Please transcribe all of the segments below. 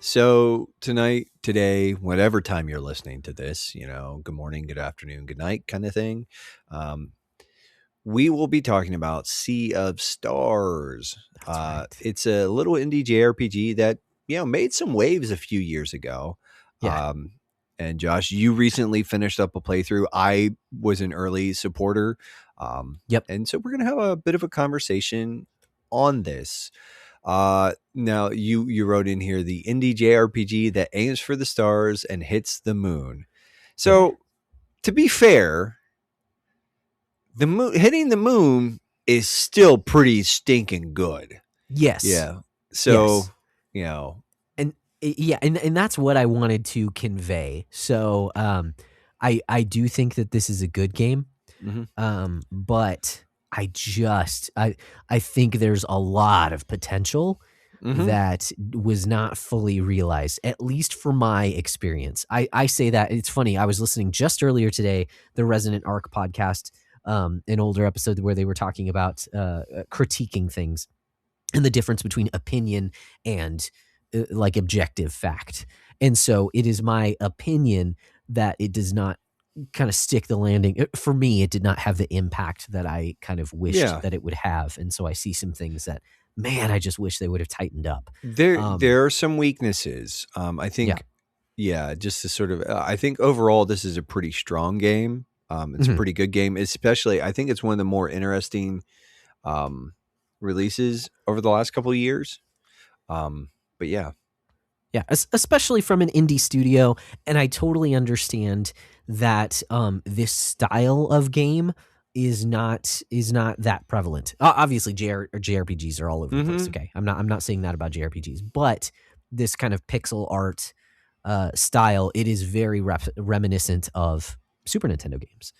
So today, whatever time you're listening to this, good morning, good afternoon, good night kind of thing. Um, we will be talking about Sea of Stars. That's right. It's a little indie JRPG that, made some waves a few years ago. Yeah. Um, and Josh, you recently finished up a playthrough. I was an early supporter. Yep. And so we're going to have a bit of a conversation on this. Now you wrote in here the indie JRPG that aims for the stars and hits the moon. Yeah. So to be fair, the moon hitting the moon is still pretty stinking good. Yes. Yeah. So, Yes. you know, And that's what I wanted to convey. So I do think that this is a good game. mhm. But I think there's a lot of potential Mhm. that was not fully realized, at least for my experience. I say that it's funny. I was listening just earlier today, the Resonant Arc podcast, an older episode where they were talking about critiquing things and the difference between opinion and like objective fact. And so it is my opinion that it does not kind of stick the landing. For me, it did not have the impact that I kind of wished Yeah. that it would have. And so I see some things that, man, I just wish they would have tightened up. There are some weaknesses. I Yeah. think just to sort of I think overall this is a pretty strong game. It's a Mhm. pretty good game, especially I think it's one of the more interesting um releases over the last couple of years. But yeah. Yeah, especially from an indie studio, and I totally understand that this style of game is not that prevalent. Obviously, JRPGs are all over the place. Mhm. Okay, I'm not saying that about JRPGs, but this kind of pixel art style, it is very reminiscent of Super Nintendo games.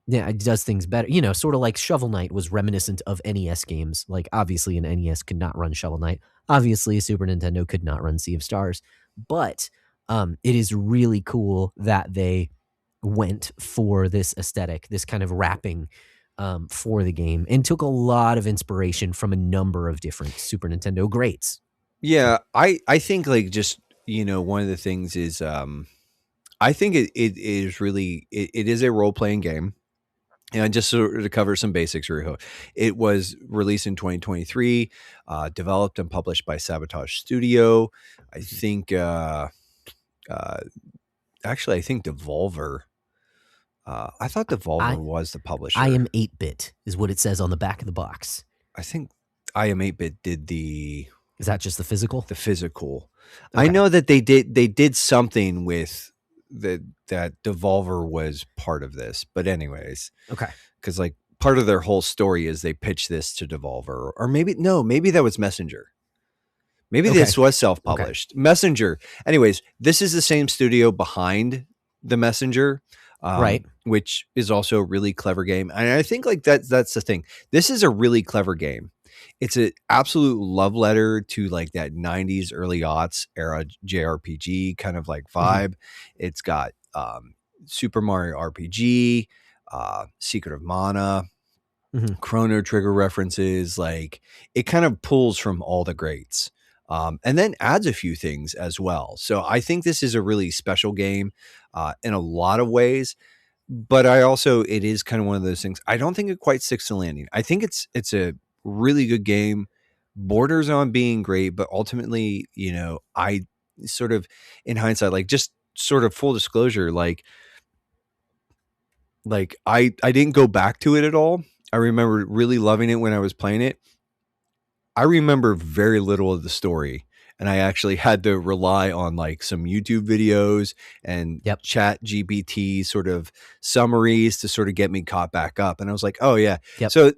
Yeah, it does things better. Sort of like Shovel Knight was reminiscent of NES games. Like obviously an NES could not run Shovel Knight. Obviously a Super Nintendo could not run Sea of Stars. But it is really cool that they went for this aesthetic, this kind of wrapping for the game, and took a lot of inspiration from a number of different Super Nintendo greats. Yeah, I think like just one of the things is I think it is really it is a role playing game. And just sort of to cover some basics, Riho, it was released in 2023, developed and published by Sabotage Studio. I think, uh, actually, I think Devolver. I thought Devolver I was the I publisher. am 8-bit is what it says on the back of the box. I think I Am 8-Bit did the Is that just the physical? physical. I Okay. know that they did something with that Devolver was part of this, but anyways, Okay. because like part of their whole story is they pitched this to Devolver, or maybe that was Messenger. Maybe Okay. this was Okay. self-published. Messenger. Anyways, this is the same studio behind the Messenger, Right. which is also a really clever game. And I think like that's the thing. This is a really clever game. It's an absolute love letter to like that 90s early aughts era JRPG kind of like Mhm. vibe. It's got Super Mario RPG, Secret of Mana, Mhm. Chrono Trigger references. Like it kind of pulls from all the greats. And then adds a few things as well. So I think this is a really special game in a lot of ways. But it is kind of one of those things. I don't think it quite sticks to landing. I think it's a really good game, borders on being great, but ultimately, I sort of in hindsight, like just sort of full disclosure, like I didn't go back to it at all. I remember really loving it when I was playing it. I remember very little of the story, and I actually had to rely on like some YouTube videos and Yep. chat GPT sort of summaries to sort of get me caught back up. And I was like, oh yeah. Yep. So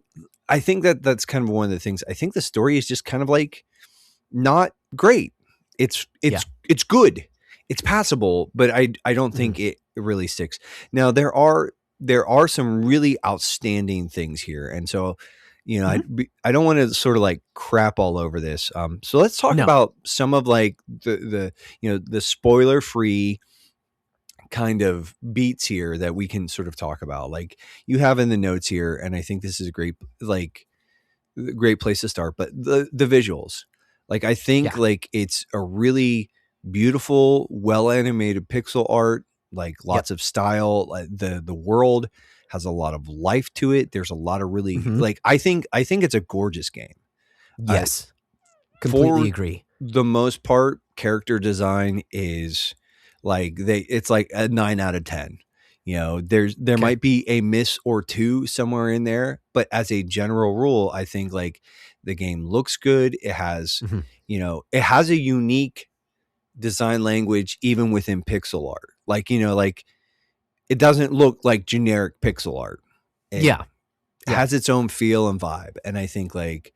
I think that's kind of one of the things. I think the story is just kind of like not great. It's Yeah. it's good. It's passable, but I don't think Mhm. it really sticks. Now there are some really outstanding things here, and so Mhm. I don't want to sort of like crap all over this. So let's talk No. about some of like the spoiler free kind of beats here that we can sort of talk about. Like you have in the notes here, and I think this is a great place to start. But the visuals, Like I think Yeah. like it's a really beautiful, well animated pixel art, like Yep. lots of style. Like the world has a lot of life to it. There's a lot of really Mhm. like I think it's a gorgeous game. Uh, Yes. Completely for agree. the most part, character design is like it's like a 9 out of 10. You know, there Okay. might be a miss or two somewhere in there, but as a general rule, I think like the game looks good. It has, Mhm. it has a unique design language even within pixel art. Like, like it doesn't look like generic pixel art. It Yeah. Yeah. has its own feel and vibe. And I think like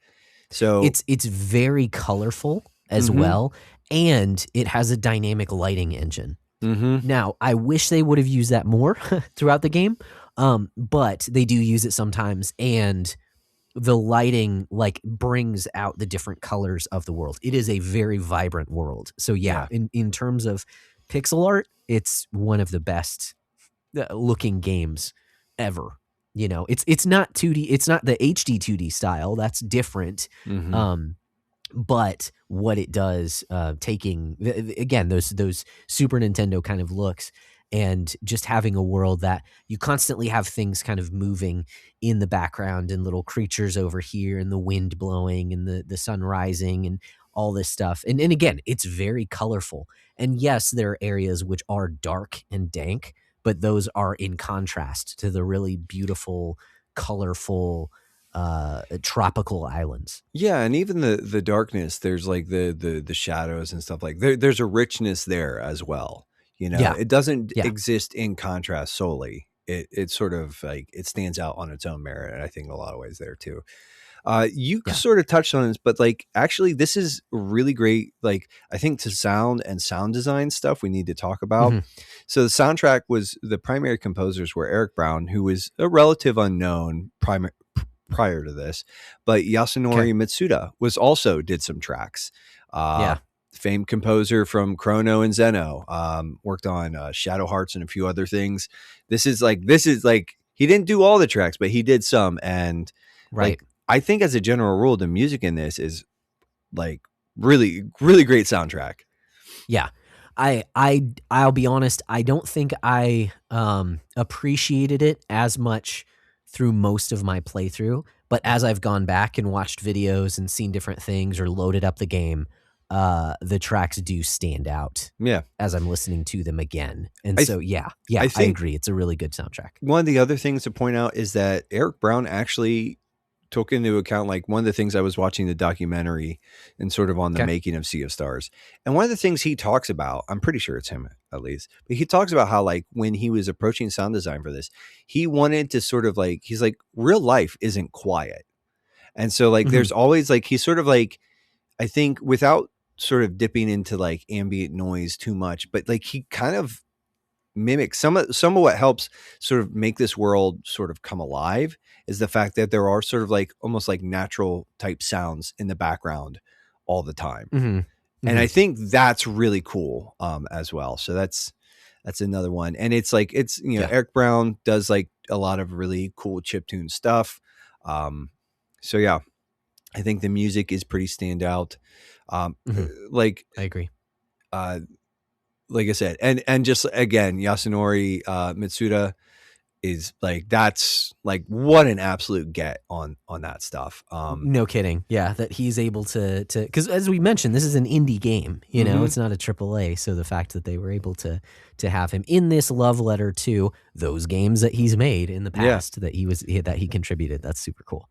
so It's very colorful as mhm. well, and it has a dynamic lighting engine. Mhm. Now, I wish they would have used that more throughout the game, but they do use it sometimes, and the lighting like brings out the different colors of the world. It is a very vibrant world. So yeah, Yeah. in terms of pixel art, it's one of the best looking games ever. You know, it's not 2D, it's not the HD 2D style. That's different. Mhm. Um, but what it does, taking again those Super Nintendo kind of looks, and just having a world that you constantly have things kind of moving in the background, and little creatures over here, and the wind blowing, and the sun rising, and all this stuff. And again, it's very colorful. And yes, there are areas which are dark and dank, but those are in contrast to the really beautiful, colorful, tropical islands. Yeah, and even the darkness, there's like the shadows and stuff like there's a richness there as well. Yeah, It doesn't yeah. exist in contrast solely. It's sort of like it stands out on its own merit, and I think in a lot of ways there too. You Yeah. sort of touched on this, but like actually, this is really great. Like I think to sound and sound design stuff we need to talk about. Mhm. So the soundtrack was the primary composers were Eric Brown, who was a relative unknown prior to this, but 'Kay. Yasunori Mitsuda was also did some tracks. Uh, Yeah. Famed composer from Chrono and Zeno, worked on Shadow Hearts and a few other things. This is like he didn't do all the tracks, but he did some. And Right. like I think as a general rule, the music in this is like really, really great soundtrack. Yeah. I'll be honest, I don't think I, appreciated it as much through most of my playthrough, but as I've gone back and watched videos and seen different things or loaded up the game, the tracks do stand out Yeah, as I'm listening to them again. And I so, th- yeah, I I think agree. It's a really good soundtrack. one of the other things to point out is that Eric Brown actually took into account like one of the things I was watching the documentary and sort of on the Okay. making of Sea of Stars. And one of the things he talks about, I'm pretty sure it's him at least, but he talks about how like when he was approaching sound design for this, he wanted to sort of like, he's like, real life isn't quiet. And so like Mhm. there's always like he's sort of like, I think without sort of dipping into like ambient noise too much, but like he kind of mimic some of what helps sort of make this world sort of come alive is the fact that there are sort of like almost like natural type sounds in the background all the time. Mhm. And I Mhm. think that's really cool as well. So that's another one. And it's like Yeah. Eric Brown does like a lot of really cool chiptune stuff. So yeah, I think the music is pretty standout. Mhm. Like I agree. uh like I said, and just again, Yasunori Mitsuda is like that's like what an absolute get on that stuff. No kidding. Yeah, that he's able to because as we mentioned, this is an indie game. You know, Mhm. it's not a AAA. So the fact that they were able to have him in this love letter to those games that he's made in the Yeah. past that that he contributed, that's super cool.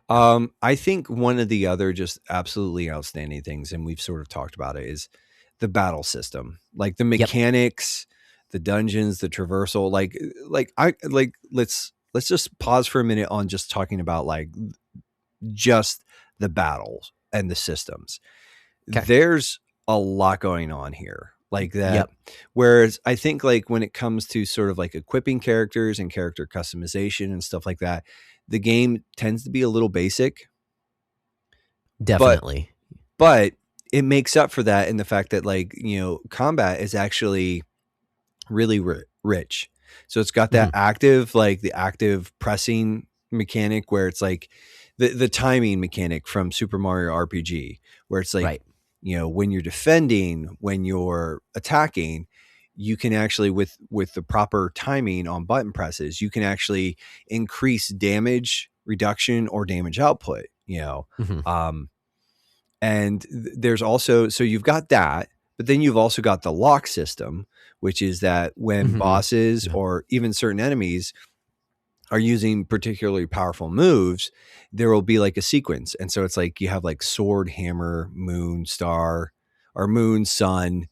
I think one of the other just absolutely outstanding things, and we've sort of talked about it, is the battle system, like the Yep. mechanics, the dungeons, the traversal. Let's just pause for a minute on just talking about like just the battles and the systems. Okay. There's a lot going on here like that. Yep. Whereas I think like when it comes to sort of like equipping characters and character customization and stuff like that, the game tends to be a little basic, but Definitely. but it makes up for that in the fact that like, combat is actually really rich. So it's got that Mhm. the active pressing mechanic where it's like the timing mechanic from Super Mario RPG, where it's like Right. when you're defending, when you're attacking, you can actually, with the proper timing on button presses, you can actually increase damage reduction or damage output. Mhm. And there's also, so you've got that, but then you've also got the lock system, which is that when Mhm. bosses Yeah. or even certain enemies are using particularly powerful moves, there will be like a sequence. And so it's like you have like sword, hammer, moon, star, or moon, sun.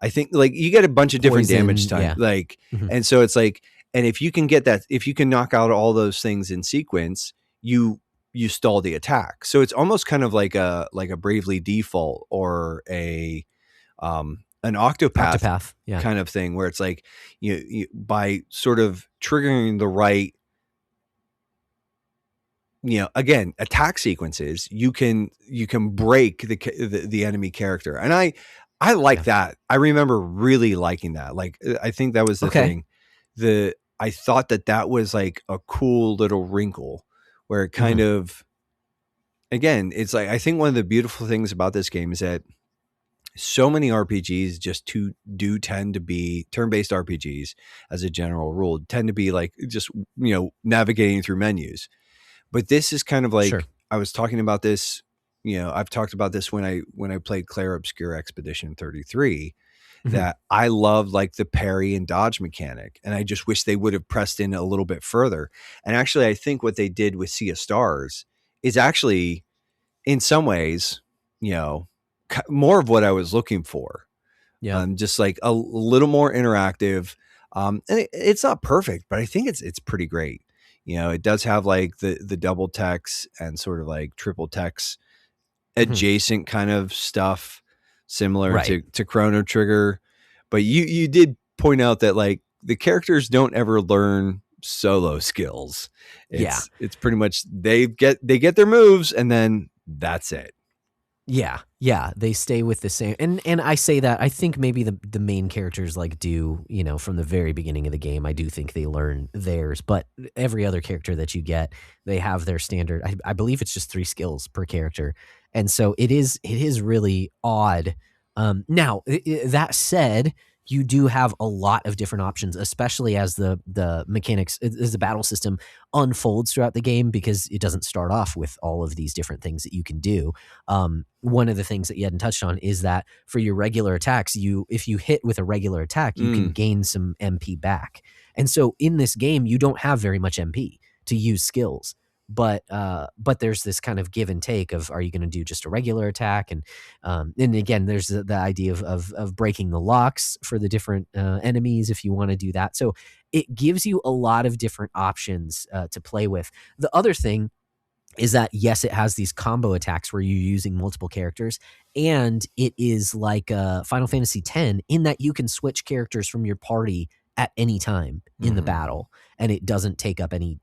I think like you get a bunch of different damage Poison, time. yeah. Like, Mhm. and so it's like, and if you can get that, if you can knock out all those things in sequence, you stall the attack. So it's almost kind of like a Bravely Default or an Octopath Octopath, yeah. kind of thing, where it's like you by sort of triggering the right, again, attack sequences, you can break the enemy character. And I like Yeah. that. I remember really liking that. Like, I think that was the Okay. thing. I thought that was like a cool little wrinkle where it kind Mhm. of, again, it's like, I think one of the beautiful things about this game is that so many RPGs do tend to be turn-based RPGs, as a general rule, tend to be like just, navigating through menus. But this is kind of Sure. like, I was talking about this, I've talked about this when I played Claire Obscure Expedition 33, Mhm. that I love like the parry and dodge mechanic. And I just wish they would have pressed in a little bit further. And actually, I think what they did with Sea of Stars is actually, in some ways, more of what I was looking for. Yeah. Just like a little more interactive. And it's not perfect, but I think it's pretty great. It does have like the double text and sort of like triple text Mhm. adjacent kind of stuff, similar Right. to Chrono Trigger. But you did point out that like the characters don't ever learn solo skills. Yeah. It's pretty much they get their moves and then that's it. Yeah, yeah, they stay with the same, and I say that, I think maybe the main characters, like, do, from the very beginning of the game, I do think they learn theirs, but every other character that you get, they have their standard. I believe it's just 3 skills per character, and so it is really odd. Now, that said, you do have a lot of different options, especially as the mechanics, as the battle system unfolds throughout the game, because it doesn't start off with all of these different things that you can do. One of the things that you hadn't touched on is that for your regular attacks, if you hit with a regular attack, you can Mm, gain some MP back. And so in this game, you don't have very much MP to use skills. But there's this kind of give and take of, are you going to do just a regular attack? And again, there's the idea of breaking the locks for the different enemies if you want to do that. So it gives you a lot of different options to play with. The other thing is that, yes, it has these combo attacks where you're using multiple characters, and it is like Final Fantasy X, in that you can switch characters from your party at any time in the mhm. battle, and it doesn't take up any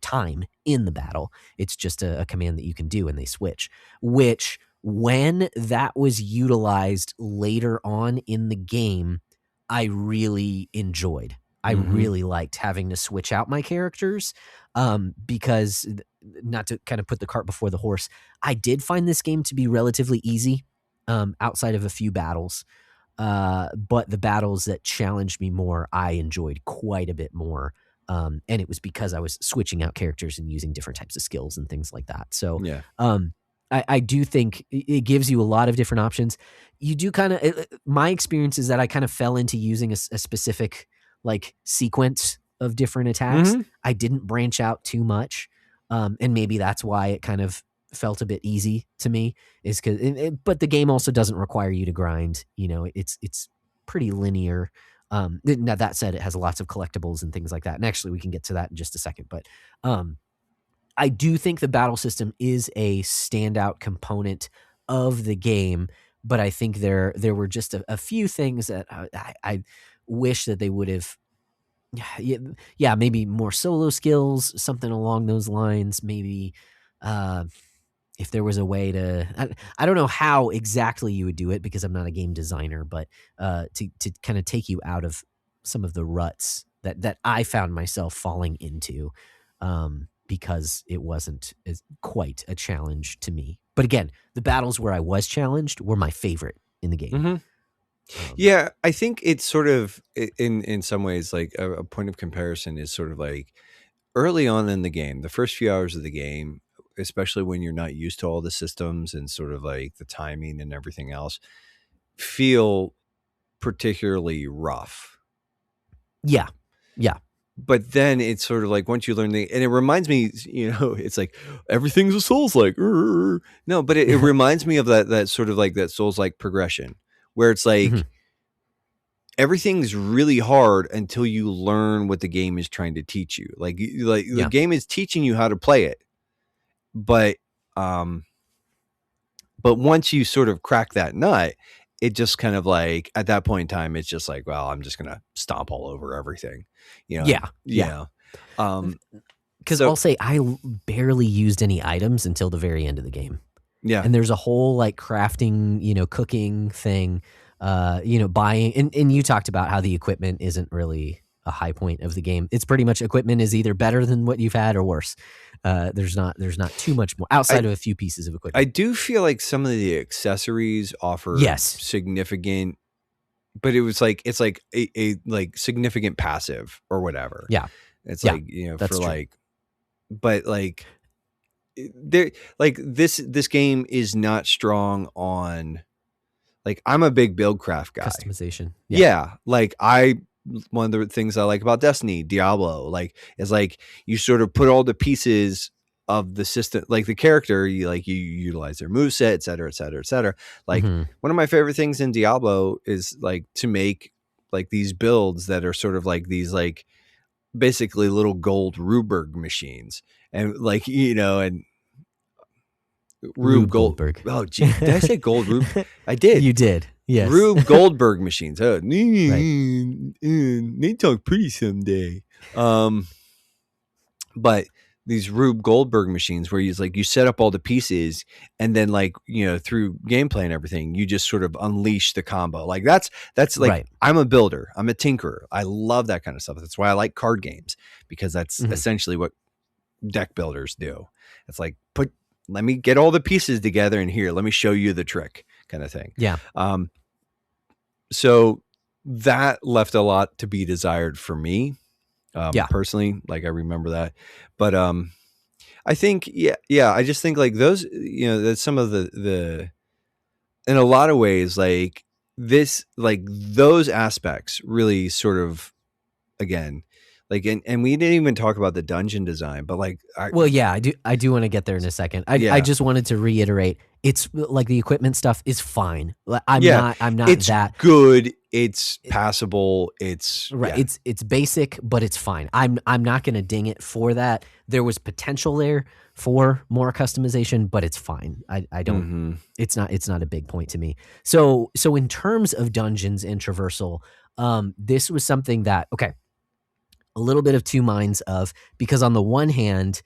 time in the battle. It's just a command that you can do, and they switch. Which, when that was utilized later on in the game, I really enjoyed. I Mhm. really liked having to switch out my characters, because, not to kind of put the cart before the horse, I did find this game to be relatively easy, outside of a few battles. But the battles that challenged me more, I enjoyed quite a bit more. And it was because I was switching out characters and using different types of skills and things like that. So, Yeah. um, I do think it gives you a lot of different options. You do kind of, my experience is that I kind of fell into using a specific, like, sequence of different attacks. Mhm. I didn't branch out too much. And maybe that's why it kind of felt a bit easy to me, is because, but the game also doesn't require you to grind. It's pretty linear. Now that said, it has lots of collectibles and things like that. And actually, we can get to that in just a second. But um, I do think the battle system is a standout component of the game. But I think there were just a few things that I wish that they would have. Yeah, yeah, maybe more solo skills, something along those lines. Maybe uh, if there was a way to, I don't know how exactly you would do it, because I'm not a game designer, but to kind of take you out of some of the ruts that I found myself falling into. because it wasn't as quite a challenge to me. But again, the battles where I was challenged were my favorite in the game. Yeah, I think it's sort of in some ways like a point of comparison is sort of like early on in the game, the first few hours of the game, especially when you're not used to all the systems and sort of like the timing and everything else, feel particularly rough. Yeah. But then it's sort of like once you learn and it reminds me, it's like everything's a Souls-like. No, but it reminds me of that sort of like that Souls-like progression where it's like everything's really hard until you learn what the game is trying to teach you. Like the game is teaching you how to play it, but once you sort of crack that nut, it just kind of like at that point in time, it's just like, well, I'm just gonna stomp all over everything, Yeah. Because I'll say I barely used any items until the very end of the game. Yeah, and there's a whole like crafting, cooking thing, buying, and you talked about how the equipment isn't really a high point of the game. It's pretty much equipment is either better than what you've had or worse. There's not too much more outside of a few pieces of equipment. I do feel like some of the accessories offer significant, but it's like a like significant passive or whatever. Yeah. It's like, that's for true. Like, but like there, like this game is not strong on like, I'm a big buildcraft guy. Customization. Yeah. Like one of the things I like about Destiny, Diablo, like is like you sort of put all the pieces of the system, like the character, you utilize their moveset, et cetera, et cetera, et cetera. Like one of my favorite things in Diablo is like to make like these builds that are sort of like these like basically little gold Ruberg machines, and like and Rube Goldberg. Oh, gee, did I say gold Rube? I did. You did. Yes. Rube Goldberg machines. Oh, they talk pretty someday. But these Rube Goldberg machines where you set up all the pieces and then like, through gameplay and everything, you just sort of unleash the combo. Like that's like, right. I'm a builder. I'm a tinkerer. I love that kind of stuff. That's why I like card games, because that's essentially what deck builders do. It's like, let me get all the pieces together and here, let me show you the trick kind of thing. Yeah. So that left a lot to be desired for me. Personally, like I remember that, but, I think, I just think like those, that's some of the, in a lot of ways, like this, like those aspects really sort of, again, like, and we didn't even talk about the dungeon design, but like, I do want to get there in a second. I just wanted to reiterate, it's like the equipment stuff is fine. I'm not it's that good. It's passable. It's right. Yeah. It's basic, but it's fine. I'm not going to ding it for that. There was potential there for more customization, but it's fine. I don't, it's not a big point to me. So in terms of dungeons and traversal, this was something that, okay, a little bit of two minds of, because on the one hand,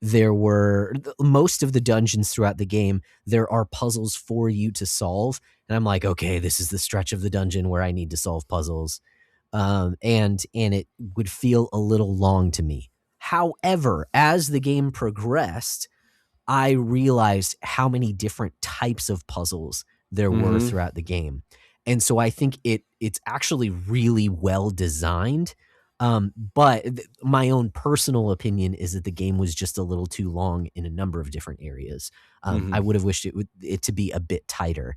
there were most of the dungeons throughout the game, there are puzzles for you to solve. And I'm like, okay, this is the stretch of the dungeon where I need to solve puzzles. And it would feel a little long to me. However, as the game progressed, I realized how many different types of puzzles there were throughout the game. And so I think it's actually really well designed. But my own personal opinion is that the game was just a little too long in a number of different areas. I would have wished it to be a bit tighter.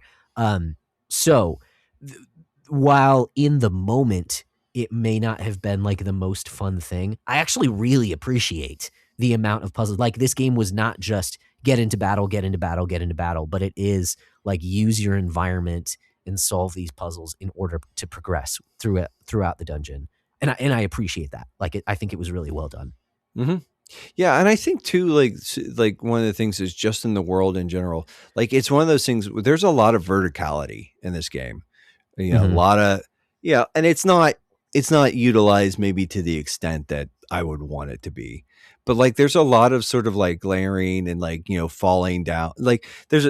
While in the moment it may not have been like the most fun thing, I actually really appreciate the amount of puzzles. Like this game was not just get into battle, but it is like use your environment and solve these puzzles in order to progress throughout the dungeon. And I appreciate that. Like I think it was really well done. Yeah, and I think too, like one of the things is just in the world in general. Like it's one of those things. There's a lot of verticality in this game. A lot of and it's not utilized maybe to the extent that I would want it to be. But like there's a lot of sort of like glaring and like falling down. Like there's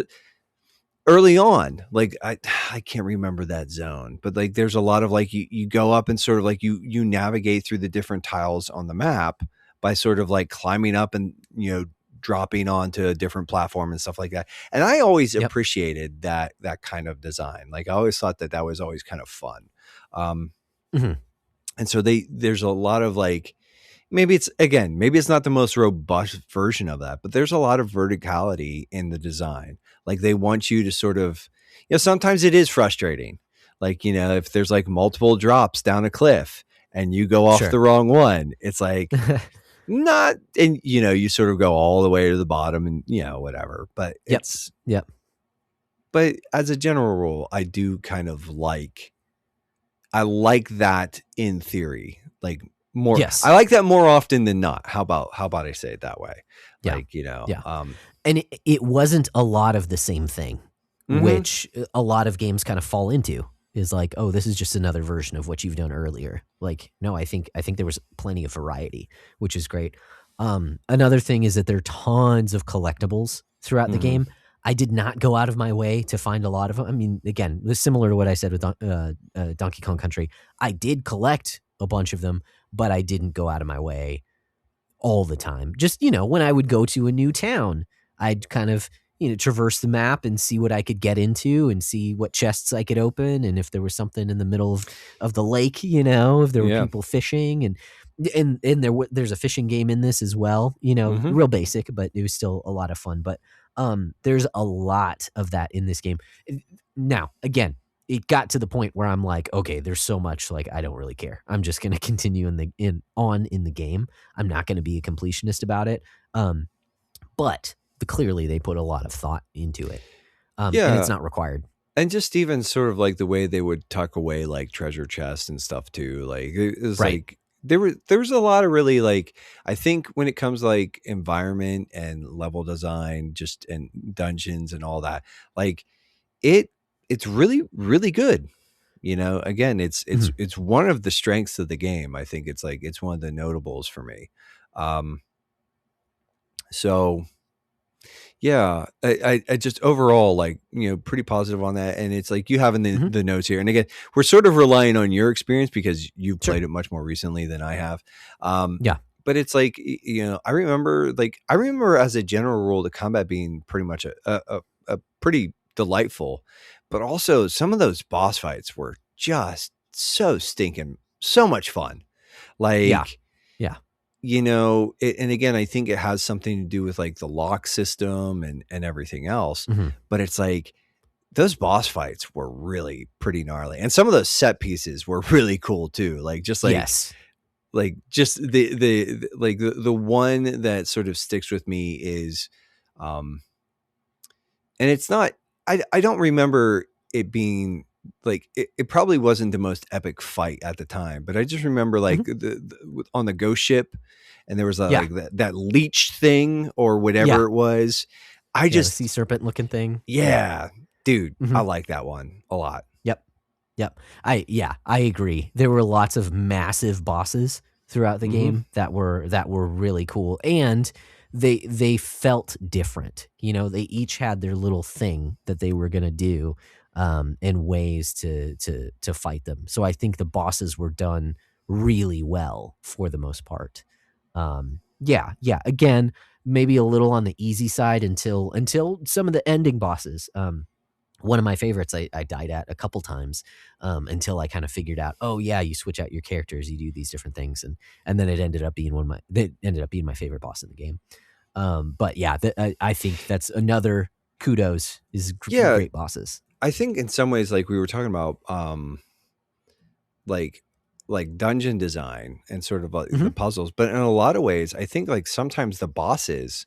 early on, like I can't remember that zone, but like there's a lot of like you go up and sort of like you navigate through the different tiles on the map, by sort of like climbing up and, dropping onto a different platform and stuff like that. And I always appreciated that kind of design. Like I always thought that was always kind of fun. Mhm. And so there's a lot of like, maybe it's not the most robust version of that, but there's a lot of verticality in the design. Like they want you to sort of, sometimes it is frustrating. Like, if there's like multiple drops down a cliff and you go off the wrong one, it's like not, and you sort of go all the way to the bottom and, whatever, but but as a general rule, I do kind of I like that in theory, like more. Yes. I like that more often than not. How about I say it that way? Yeah. Like, and it wasn't a lot of the same thing, which a lot of games kind of fall into, is like, oh, this is just another version of what you've done earlier. Like, no, I think there was plenty of variety, which is great. Another thing is that there are tons of collectibles throughout the game. I did not go out of my way to find a lot of them. I mean, again, this is similar to what I said with Donkey Kong Country. I did collect a bunch of them, but I didn't go out of my way all the time. Just, when I would go to a new town, I'd kind of, traverse the map and see what I could get into and see what chests I could open. And if there was something in the middle of the lake, if there were people fishing and there's a fishing game in this as well, real basic, but it was still a lot of fun. But there's a lot of that in this game. Now, again, it got to the point where I'm like, okay, there's so much, like, I don't really care. I'm just going to continue in the game. I'm not going to be a completionist about it. But clearly they put a lot of thought into it. And it's not required. And just even sort of like the way they would tuck away like treasure chests and stuff too. Like it was like, there was a lot of really, like, I think when it comes to like environment and level design, just and dungeons and all that, like it's really, really good. Again, it's one of the strengths of the game. I think it's one of the notables for me. So yeah, I just overall, like, pretty positive on that. And it's like you have in the notes here. And again, we're sort of relying on your experience because you've played it much more recently than I have. But it's like, I remember as a general rule, the combat being pretty much a pretty delightful, but also some of those boss fights were just so much fun. Like, and again, I think it has something to do with like the lock system and everything else, but it's like those boss fights were really pretty gnarly. And some of those set pieces were really cool too. Like, just like, like just the one that sort of sticks with me is, and it's not, I don't remember it being like, it probably wasn't the most epic fight at the time, but I just remember like on the ghost ship, and there was like that leech thing or whatever it was. The sea serpent looking thing. Dude, I like that one a lot. Yep. I agree. There were lots of massive bosses throughout the game that were really cool, and they felt different. They each had their little thing that they were going to do, and ways to fight them. So I think the bosses were done really well for the most part. Again, maybe a little on the easy side until some of the ending bosses. One of my favorites I died at a couple times, until I kind of figured out, oh yeah, you switch out your characters, you do these different things, and then it ended up being my favorite boss in the game. But yeah, I think that's another kudos is great bosses. I think in some ways, like we were talking about, like dungeon design and sort of the puzzles, but in a lot of ways, I think like sometimes the bosses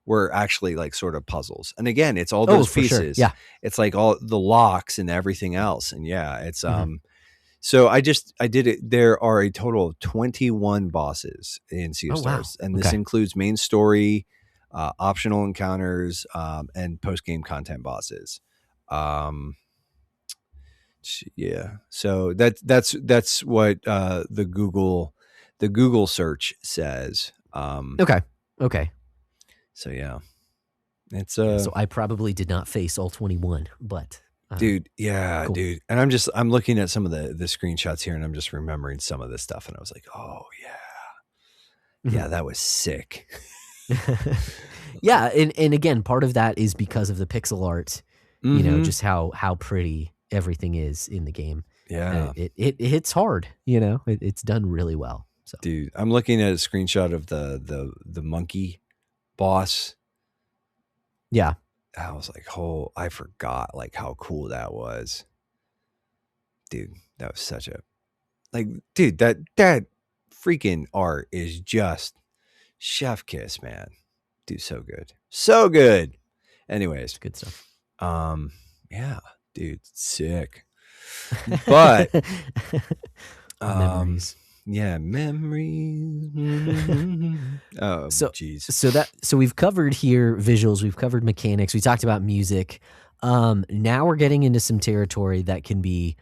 were actually like sort of puzzles. And again, it's all those pieces. Sure. Yeah. It's like all the locks and everything else. And it's, so I did it. There are a total of 21 bosses in Sea of Stars. Wow. And this includes main story, optional encounters, and post-game content bosses. So that's what the Google search says. Okay. So yeah, it's so I probably did not face all 21, but dude, cool. Dude. And I'm looking at some of the screenshots here, and I'm just remembering some of this stuff, and I was like, oh Yeah, that was sick. Yeah, and again, part of that is because of the pixel art, just how pretty everything is in the game. Yeah. It hits hard, it's done really well. So Dude, I'm looking at a screenshot of the monkey boss. yeah. I was like, oh, I forgot like how cool that was. Dude, that was such a dude, that freaking art is just chef kiss, man. Dude, so good. So good. Anyways, Good stuff. Yeah, dude, sick. But memories. Yeah, memories. Oh, jeez. So we've covered here visuals, we've covered mechanics, we talked about music. Now we're getting into some territory that can be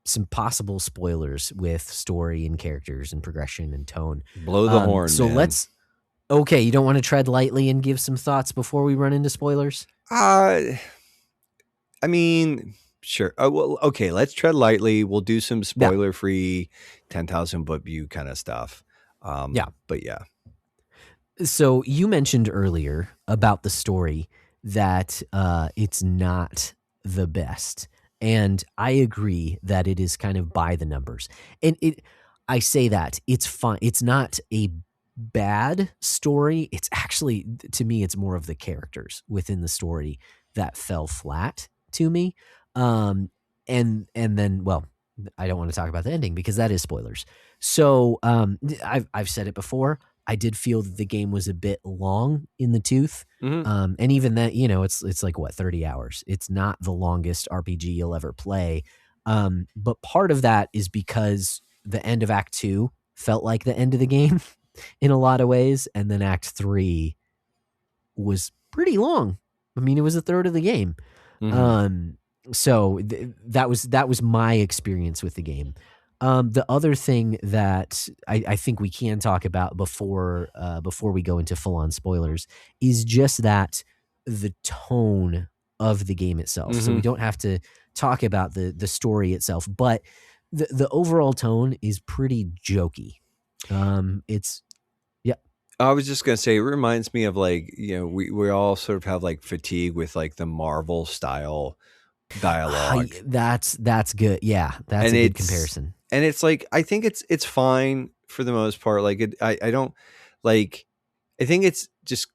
some possible spoilers with story and characters and progression and tone. Blow the horn. So man. Okay, you don't want to tread lightly and give some thoughts before we run into spoilers? I mean, sure. Well, okay, let's tread lightly. We'll do some spoiler-free 10,000 foot view kind of stuff. Yeah. But yeah. So you mentioned earlier about the story that it's not the best. And I agree that it is kind of by the numbers. And I say that it's fine. It's not a bad story. It's actually, to me, it's more of the characters within the story that fell flat to me. And then, well, I don't want to talk about the ending because that is spoilers. So I've said it before. I did feel that the game was a bit long in the tooth. Mm-hmm. And even that, it's like 30 hours. It's not the longest RPG you'll ever play. But part of that is because the end of Act 2 felt like the end of the game in a lot of ways. And then Act 3 was pretty long. I mean, it was a third of the game. Mm-hmm. So that was my experience with the game. The other thing that I think we can talk about before we go into full on spoilers is just that the tone of the game itself. Mm-hmm. So we don't have to talk about the story itself, but the overall tone is pretty jokey. I was just gonna say, it reminds me of we all sort of have like fatigue with like the Marvel style dialogue. That's good. Yeah, that's a good comparison. And it's like, I think it's fine for the most part. Like I don't like. I think it's just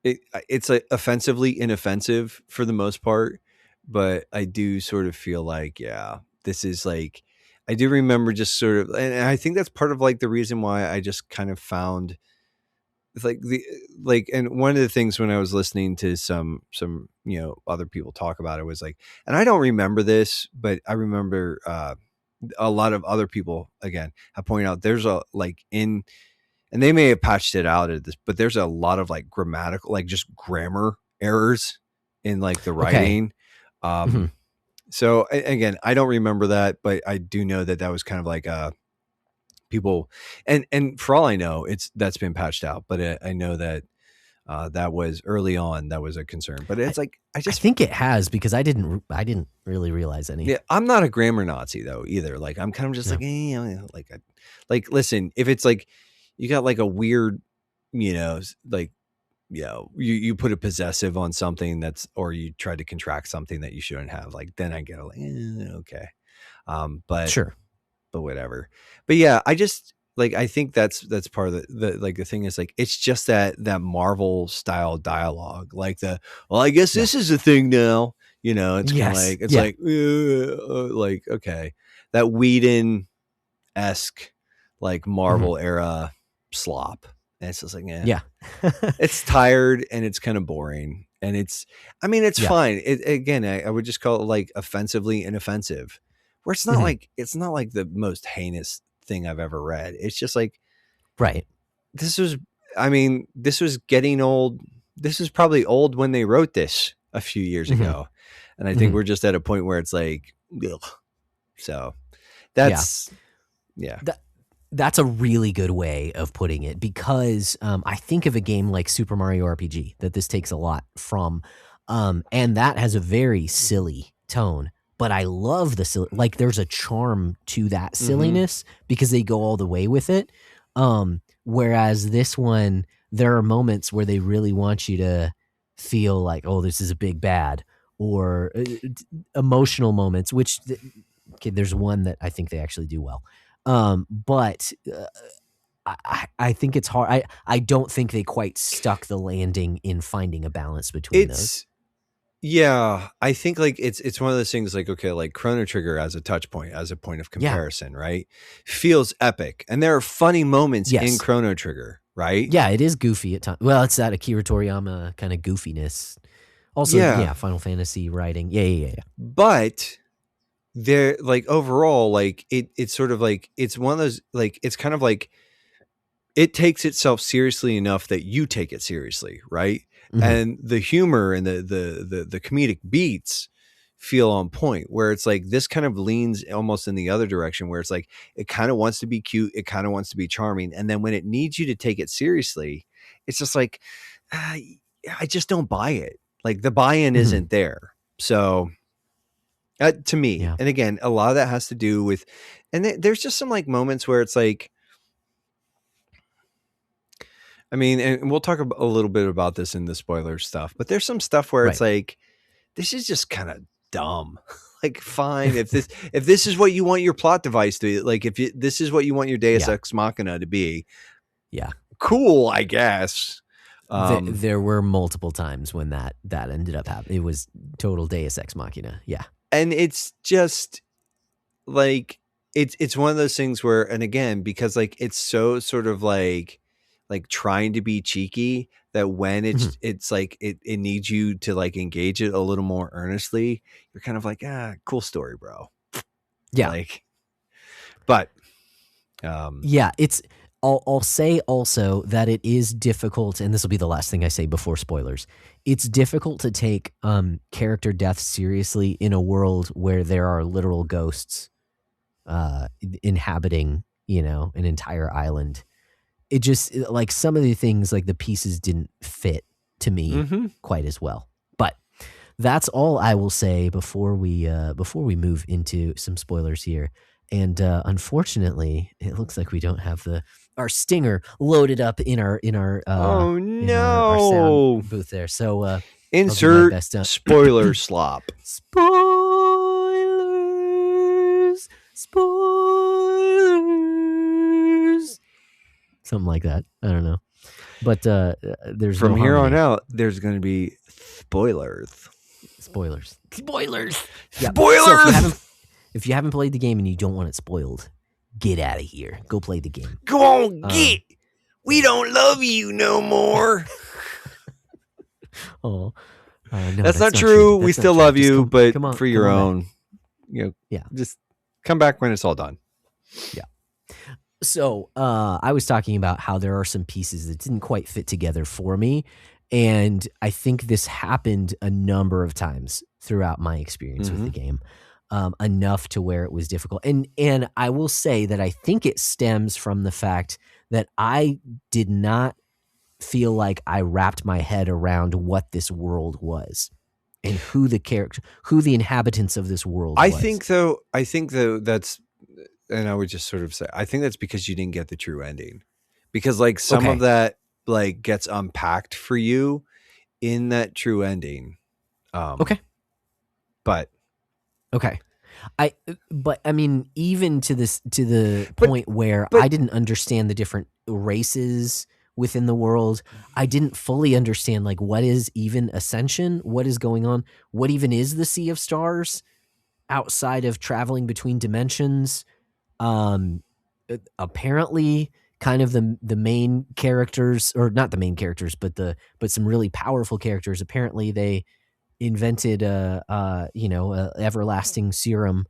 it's like offensively inoffensive for the most part. But I do sort of feel like, yeah, this is like, I do remember just sort of, and I think that's part of like the reason why I just kind of found and one of the things when I was listening to some other people talk about it was like, and I don't remember this, but I remember a lot of other people again have pointed out there's and they may have patched it out at this, but there's a lot of like grammatical, like just grammar errors in like the writing. Mm-hmm. So again, I don't remember that, but I do know that was kind of like people, and for all I know, that's been patched out. But I know that that was early on, that was a concern. But it's like I think it has, because I didn't really realize any. Yeah, I'm not a grammar Nazi though either. Like I'm kind of just listen, if it's like you got like a weird, you put a possessive on something or you try to contract something that you shouldn't have, like then I get okay. But sure. But whatever. But yeah, I just I think that's part of the thing is like, it's just that Marvel style dialogue, like I guess this is a thing now, it's kind of like, it's like, okay, that Whedon-esque like Marvel era slop. And it's just like, it's tired and it's kind of boring. And it's fine. Again, I would just call it like offensively inoffensive. Where it's not it's not like the most heinous thing I've ever read. It's just like, right. This was getting old. This is probably old when they wrote this a few years ago. And I think we're just at a point where it's like, ugh. So that's, that's a really good way of putting it, because I think of a game like Super Mario RPG that this takes a lot from. And that has a very silly tone. But I love the silly, like there's a charm to that silliness because they go all the way with it. Whereas this one, there are moments where they really want you to feel like, oh, this is a big bad, or emotional moments, which okay, there's one that I think they actually do well. But I think it's hard. I don't think they quite stuck the landing in finding a balance between those. Yeah, I think like it's one of those things like, okay, like Chrono Trigger as a touch point, as a point of comparison, right? Feels epic. And there are funny moments in Chrono Trigger, right? Yeah, it is goofy at times. Well, it's that Akira Toriyama kind of goofiness. Also, yeah, Final Fantasy writing. Yeah. But they're like overall, like it's sort of like it's one of those like it's kind of like it takes itself seriously enough that you take it seriously, right? Mm-hmm. And the humor and the comedic beats feel on point, where it's like this kind of leans almost in the other direction, where it's like it kind of wants to be cute, it kind of wants to be charming, and then when it needs you to take it seriously, it's just like I just don't buy it. Like the buy-in isn't there. So to me, and again, a lot of that has to do with, and there's just some like moments where it's like, I mean, and we'll talk a little bit about this in the spoiler stuff, but there's some stuff where it's like, this is just kind of dumb. Like, fine, if this is what you want your plot device to be, like, if this is what you want your Deus Ex Machina to be, cool, I guess. There were multiple times when that ended up happening. It was total Deus Ex Machina. Yeah. And it's just like, it's one of those things where, and again, because like, it's so sort of like trying to be cheeky, that when it's like, it needs you to like engage it a little more earnestly, you're kind of like, cool story, bro. Yeah. Like, but, it's, I'll say also that it is difficult, and this will be the last thing I say before spoilers. It's difficult to take character deaths seriously in a world where there are literal ghosts inhabiting, an entire island. It just, like, some of the things, like the pieces didn't fit to me quite as well. But that's all I will say before we move into some spoilers here. And unfortunately, it looks like we don't have our stinger loaded up in our oh no, our sound booth there. So insert spoiler slop. Spoilers. Something like that. I don't know. But there's from here on out, there's going to be spoilers. Yeah. So if you haven't played the game and you don't want it spoiled, get out of here. Go play the game. Go on, get. We don't love you no more. No, that's not true. We still love you, but for your own, just come back when it's all done. Yeah. So I was talking about how there are some pieces that didn't quite fit together for me. And I think this happened a number of times throughout my experience with the game. Enough to where it was difficult. And I will say that I think it stems from the fact that I did not feel like I wrapped my head around what this world was and who the inhabitants of this world was. I think though that's, and I would just sort of say, I think that's because you didn't get the true ending, because like some of that like gets unpacked for you in that true ending. But but I mean, even to the point where I didn't understand the different races within the world. I didn't fully understand, like, what is even Ascension? What is going on? What even is the Sea of Stars outside of traveling between dimensions? Apparently kind of the main characters, or not the main characters, but some really powerful characters. Apparently they invented a everlasting serum,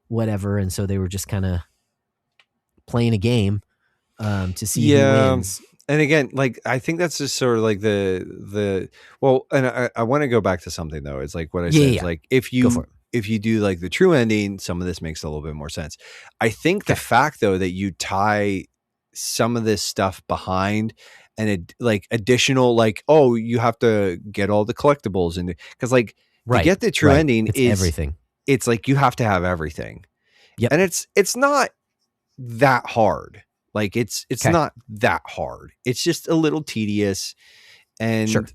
whatever, and so they were just kind of playing a game to see who wins. And again, like, I think that's just sort of like the well, and I want to go back to something though. It's like what I said. It's like if you do like the true ending, some of this makes a little bit more sense. I think the fact though that you tie some of this stuff behind and like additional, like, oh, you have to get all the collectibles, and because like to get the true ending is everything. It's like you have to have everything. And it's not that hard. Like it's Okay. not that hard. It's just a little tedious. Sure. And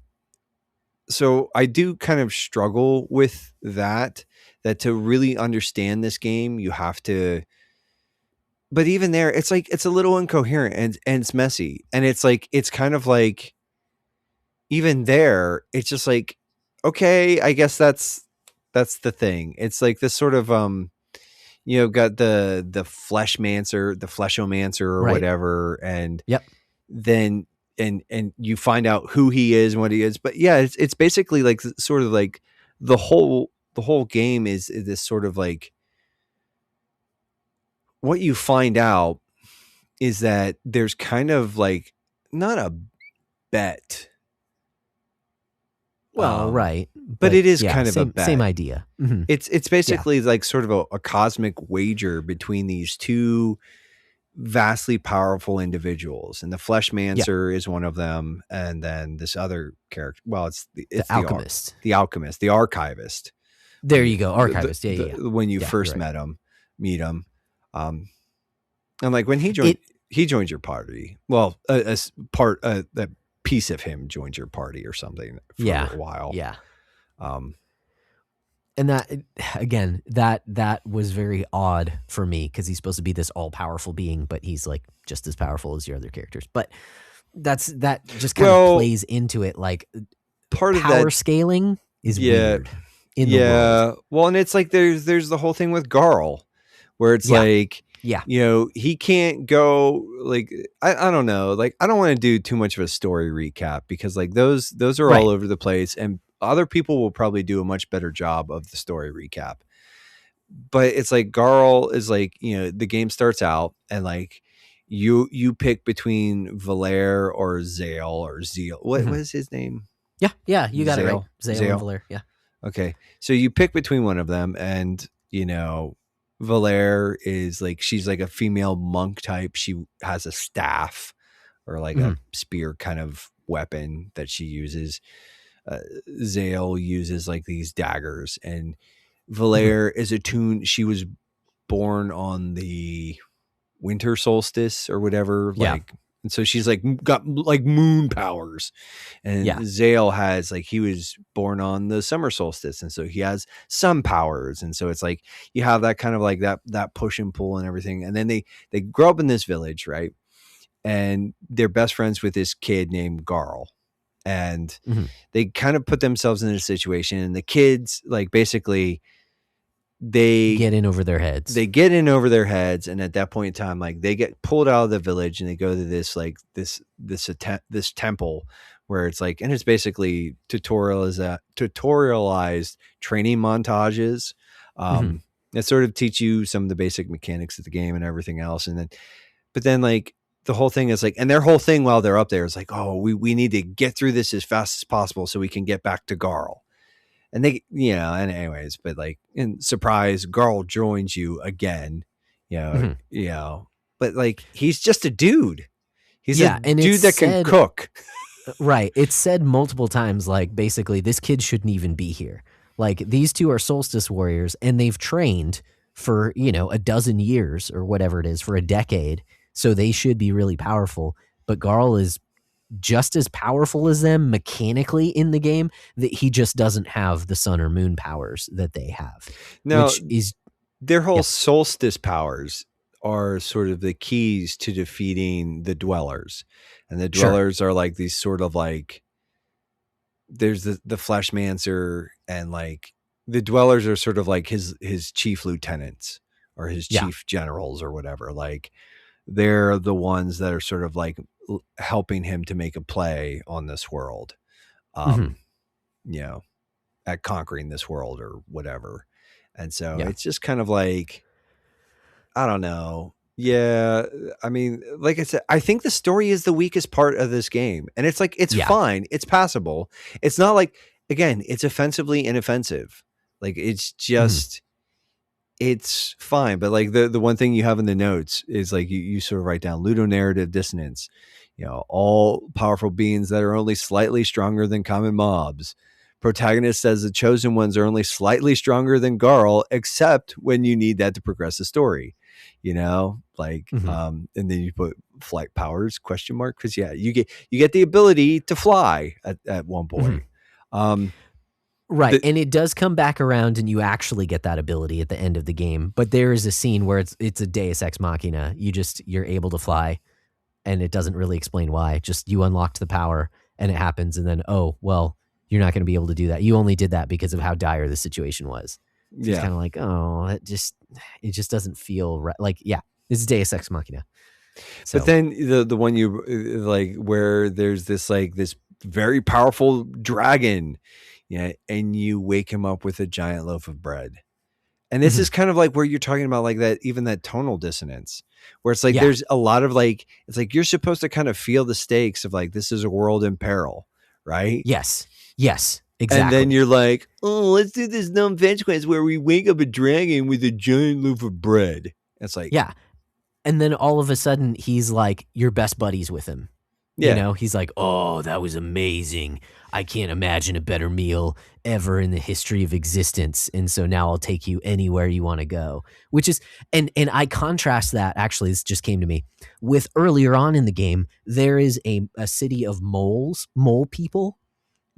so I do kind of struggle with that to really understand this game, you have to, but even there, it's like, it's a little incoherent and it's messy. And it's like, it's kind of like, even there, it's just like, okay, I guess that's the thing. It's like this sort of, got the fleshomancer or Right. whatever. And Yep. then, and you find out who he is and what he is. But yeah, it's basically like sort of like the whole game is this sort of like, what you find out is that there's kind of like not a bet. Well, right. But it is yeah, kind of a bet. same idea. Mm-hmm. It's basically like sort of a cosmic wager between these two vastly powerful individuals, and the Fleshmancer is one of them, and then this other character. Well, it's the alchemist, the alchemist, the archivist. There you go, archivist. Yeah. When you first meet him, and like when he joins your party. Well, a piece of him joins your party or something for a while. Yeah. And that, again, that was very odd for me, because he's supposed to be this all powerful being, but he's like just as powerful as your other characters. But that just kind of plays into it. Like, part of power that scaling is weird in the world. Well, and it's like there's the whole thing with Garl, where it's like, he can't go, like, I don't know, like, I don't want to do too much of a story recap, because like those are all over the place, and other people will probably do a much better job of the story recap. But it's like Garl is like, the game starts out and like you pick between Valer or Zale or Zeal. What is his name? Yeah, you got it right. Zale and Valer. Yeah. Okay. So you pick between one of them, and Valer is like, she's like a female monk type. She has a staff or like a spear kind of weapon that she uses. Zale uses like these daggers, and Valer is attuned. She was born on the winter solstice or whatever. Like, and so she's like got like moon powers, and Zale has like, he was born on the summer solstice, and so he has sun powers. And so it's like you have that kind of like that push and pull and everything. And then they grow up in this village, right? And they're best friends with this kid named Garl. And they kind of put themselves in a situation, and the kids, like, basically they get in over their heads. And at that point in time, like, they get pulled out of the village, and they go to this like this temple where it's like, and it's basically tutorialized training montages that sort of teach you some of the basic mechanics of the game and everything else. And then like, the whole thing is like, and their whole thing while they're up there is like, oh, we need to get through this as fast as possible so we can get back to Garl. And they, and anyways, but like, in surprise, Garl joins you again, but like, he's just a dude. He's a dude that can cook. Right. It's said multiple times, like, basically this kid shouldn't even be here. Like, these two are solstice warriors, and they've trained for, a dozen years or whatever it is, for a decade. So they should be really powerful, but Garl is just as powerful as them mechanically in the game, that he just doesn't have the sun or moon powers that they have. No, which is their whole solstice powers are sort of the keys to defeating the dwellers. And the dwellers are like these sort of like, there's the Fleshmancer, and like the dwellers are sort of like his chief lieutenants or his chief generals or whatever. Like, they're the ones that are sort of like helping him to make a play on this world, at conquering this world or whatever. And so it's just kind of like, I don't know. Yeah. I mean, like I said, I think the story is the weakest part of this game, and it's like, it's fine. It's passable. It's not like, again, it's offensively inoffensive. Like, it's just, it's fine. But like the one thing you have in the notes is like, you sort of write down ludonarrative dissonance, all powerful beings that are only slightly stronger than common mobs. Protagonist says the chosen ones are only slightly stronger than Garl, except when you need that to progress the story. like, Mhm. and then you put flight powers question mark, because you get the ability to fly at one point. Mhm. Um, Right, the, and it does come back around, and you actually get that ability at the end of the game. But there is a scene where it's a Deus Ex Machina. You're able to fly, and it doesn't really explain why. Just you unlocked the power, and it happens, and then oh well, you're not going to be able to do that. You only did that because of how dire the situation was. So it's yeah. kind of like, oh, it just doesn't feel right. Like, yeah, it's Deus Ex Machina. But So then the one you like, where there's this very powerful dragon, and you wake him up with a giant loaf of bread. And this is mhm. kind of like where you're talking about, like, that, even that tonal dissonance, where it's like Yeah, there's a lot of, like, it's like you're supposed to kind of feel the stakes of, like, this is a world in peril, right? yes, And then exactly. you're like, oh, let's do this dumb fetch quest where we wake up a dragon with a giant loaf of bread. It's like, Yeah, and then all of a sudden he's like your best buddies with him. yeah, He's like, "Oh, that was amazing. I can't imagine a better meal ever in the history of existence. And so now I'll take you anywhere you want to go." Which is and I contrast that, actually, this just came to me, with earlier on in the game. There is a city of mole people,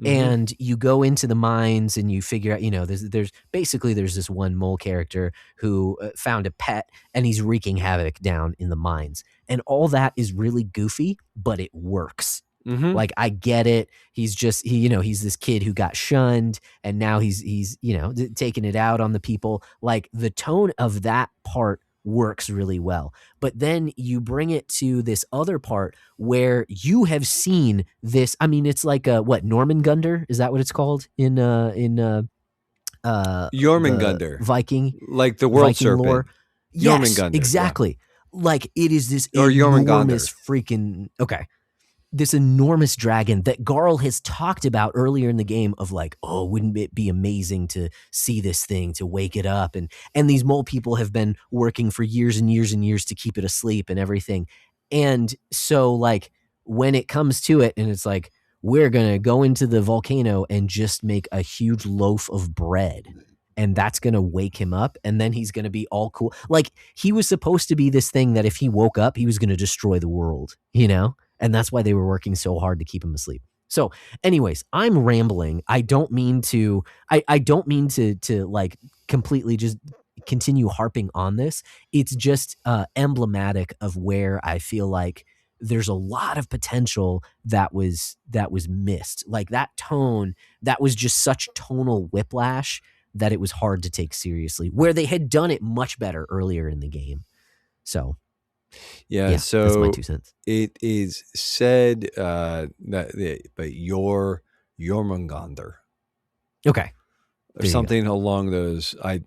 mm-hmm, and you go into the mines and you figure out, there's basically there's this one mole character who found a pet, and he's wreaking havoc down in the mines, and all that is really goofy, but it works. mm-hmm. Like, I get it. He's just he's this kid who got shunned, and now he's taking it out on the people. Like, the tone of that part works really well. But then you bring it to this other part where you have seen this. I mean, it's like what, Normangunder? Is that what it's called the Jormungandr, like the world Viking lore? serpent. Yes, Jormungandr, yeah. exactly. Like, it is this Or Jormungandr. enormous freaking okay. This enormous dragon that Garl has talked about earlier in the game, of like, oh, wouldn't it be amazing to see this thing, to wake it up? And these mole people have been working for years and years and years to keep it asleep and everything. And so, like, when it comes to it, and it's like, we're going to go into the volcano and just make a huge loaf of bread, and that's going to wake him up, and then he's going to be all cool. Like, he was supposed to be this thing that if he woke up, he was going to destroy the world, And that's why they were working so hard to keep him asleep. So, anyways, I'm rambling. I don't mean to like completely just continue harping on this. It's just emblematic of where I feel like there's a lot of potential that was missed. Like, that tone, that was just such tonal whiplash that it was hard to take seriously, where they had done it much better earlier in the game. So, Yeah, yeah, that's my so 2 cents. it is said but Jormungandr, Okay. or There you go. something along those. I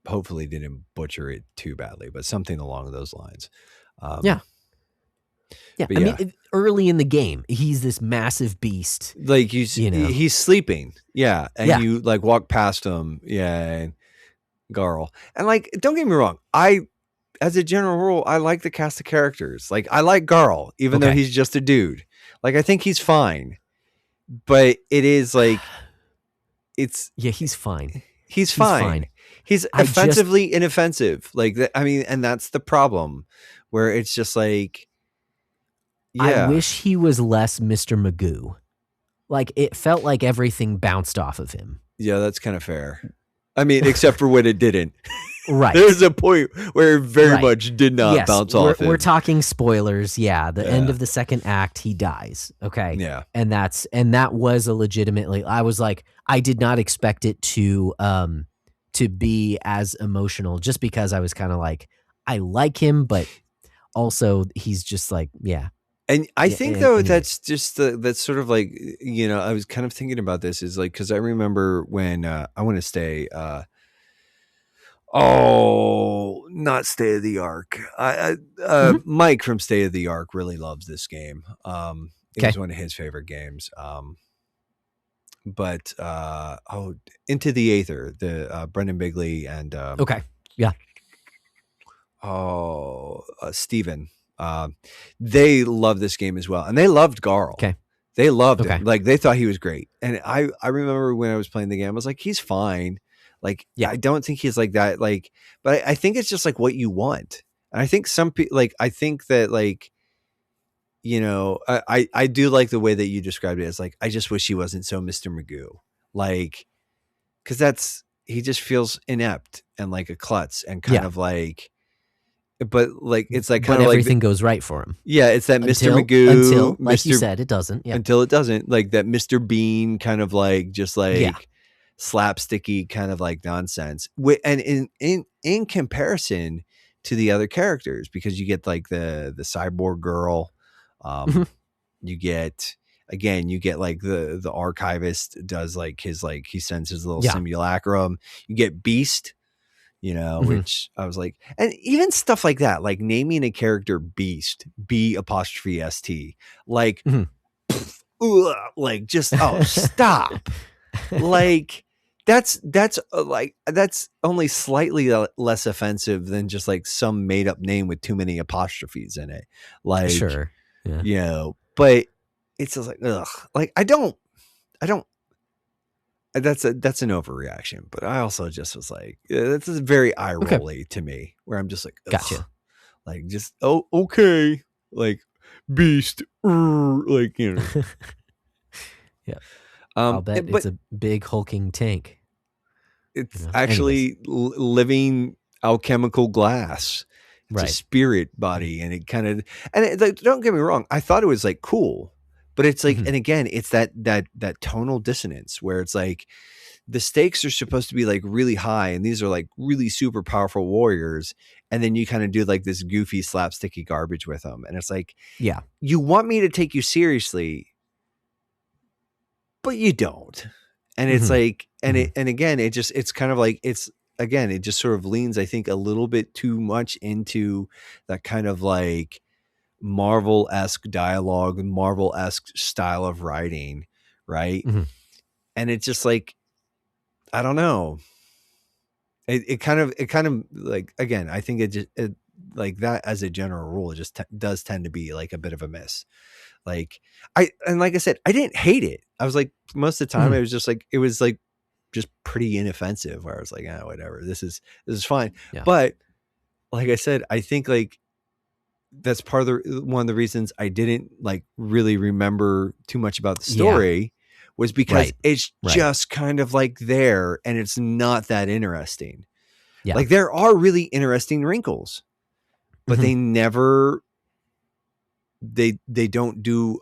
hopefully didn't butcher it too badly, but something along those lines. Yeah. Um, Yeah. but I mean, yeah, early in the game, he's this massive beast, like you know? he's sleeping, yeah, and Yeah. you, like, walk past him, yeah, and Garl, and, like, don't get me wrong, I, as a general rule, I like the cast of characters. Like, I like Garl, even though Okay. he's just a dude. Like, I think he's fine, but it is like, it's Yeah, he's fine. he's He's fine. fine. He's I just offensively inoffensive. Like that. I mean, and that's the problem, where it's just like, I yeah, wish he was less Mr. Magoo. Like, it felt like everything bounced off of him. yeah, that's kind of fair. I mean, except for when it didn't. Right. There's a point where it very Right. much did not Yes, bounce off him. we're talking spoilers. Yeah, the end Yeah. of the second act, he dies. Okay, Yeah. and that was a legitimately. I was like, I did not expect it to be as emotional, just because I was kind of like, I like him, but also he's just like, yeah. And I think, though, Anyways. that's just that's sort of like, I was kind of thinking about this, is like, because I remember when I want to stay, not Stay of the Ark. Mhm. Mike from Stay of the Ark really loves this game. It Okay. was one of his favorite games. But Into the Aether, the Brendan Bigley and Okay. Yeah. Steven. They love this game as well, and they loved Garl. Okay. They loved Okay. him. Like, they thought he was great. And I remember when I was playing the game, I was like, he's fine. Like, Yeah. I don't think he's like that. Like, but I think it's just like what you want. And I think some people like, I think that like, you know, I do like the way that you described it as like, I just wish he wasn't so Mr. Magoo. Like, cause he just feels inept and like a klutz and kind Yeah. of like, but like, it's like But kind of like, everything goes right for him. yeah, it's that Mr. Until, Magoo, like you Mr. said, it doesn't. Yeah. Until it doesn't, like that Mr. Bean kind of like, just Yeah. like slapsticky kind of like nonsense. And in comparison to the other characters, because you get like the cyborg girl, you get like the archivist does like his, like he sends his little Yeah. simulacrum. You get Beast, you know, Mhm. which I was like, and even stuff like that, like naming a character Beast, B''ST, like, Mhm. like just, oh, stop. Like that's like, that's only slightly less offensive than just like some made up name with too many apostrophes in it. Like, Sure. Yeah. you know, but it's just like, ugh, like I don't, that's an overreaction, but I also just was like, this is very eye rolly to me, where I'm just like, ugh, Gotcha. like just, oh, okay. Like Beast, like, you know, Yeah. I'll bet but it's a big hulking tank. it's You know? actually living alchemical glass. It's a Right. spirit body, and it kind of, and it, like, don't get me wrong, I thought it was like cool, but it's like, Mhm. and again, it's that tonal dissonance where it's like the stakes are supposed to be like really high, and these are like really super powerful warriors, and then you kind of do like this goofy slapsticky garbage with them, and it's like, Yeah. you want me to take you seriously, but you don't. And it's Mhm. like, and Mhm. and again, it's kind of like, it's, again, it just sort of leans, I think, a little bit too much into that kind of like Marvel-esque dialogue, Marvel-esque style of writing, right? Mhm. And it's just like, I don't know. It kind of like, again, I think it like that as a general rule, it just does tend to be like a bit of a miss. Like, and like I said, I didn't hate it. I was like, most of the time, Mhm. it was just like, it was like just pretty inoffensive, where I was like, whatever, this is fine. Yeah. But like I said, I think like that's part of one of the reasons I didn't like really remember too much about the story, was because Right. it's Right. just kind of like there, and it's not that interesting. Yeah. Like, there are really interesting wrinkles, but Mhm. they never, they don't do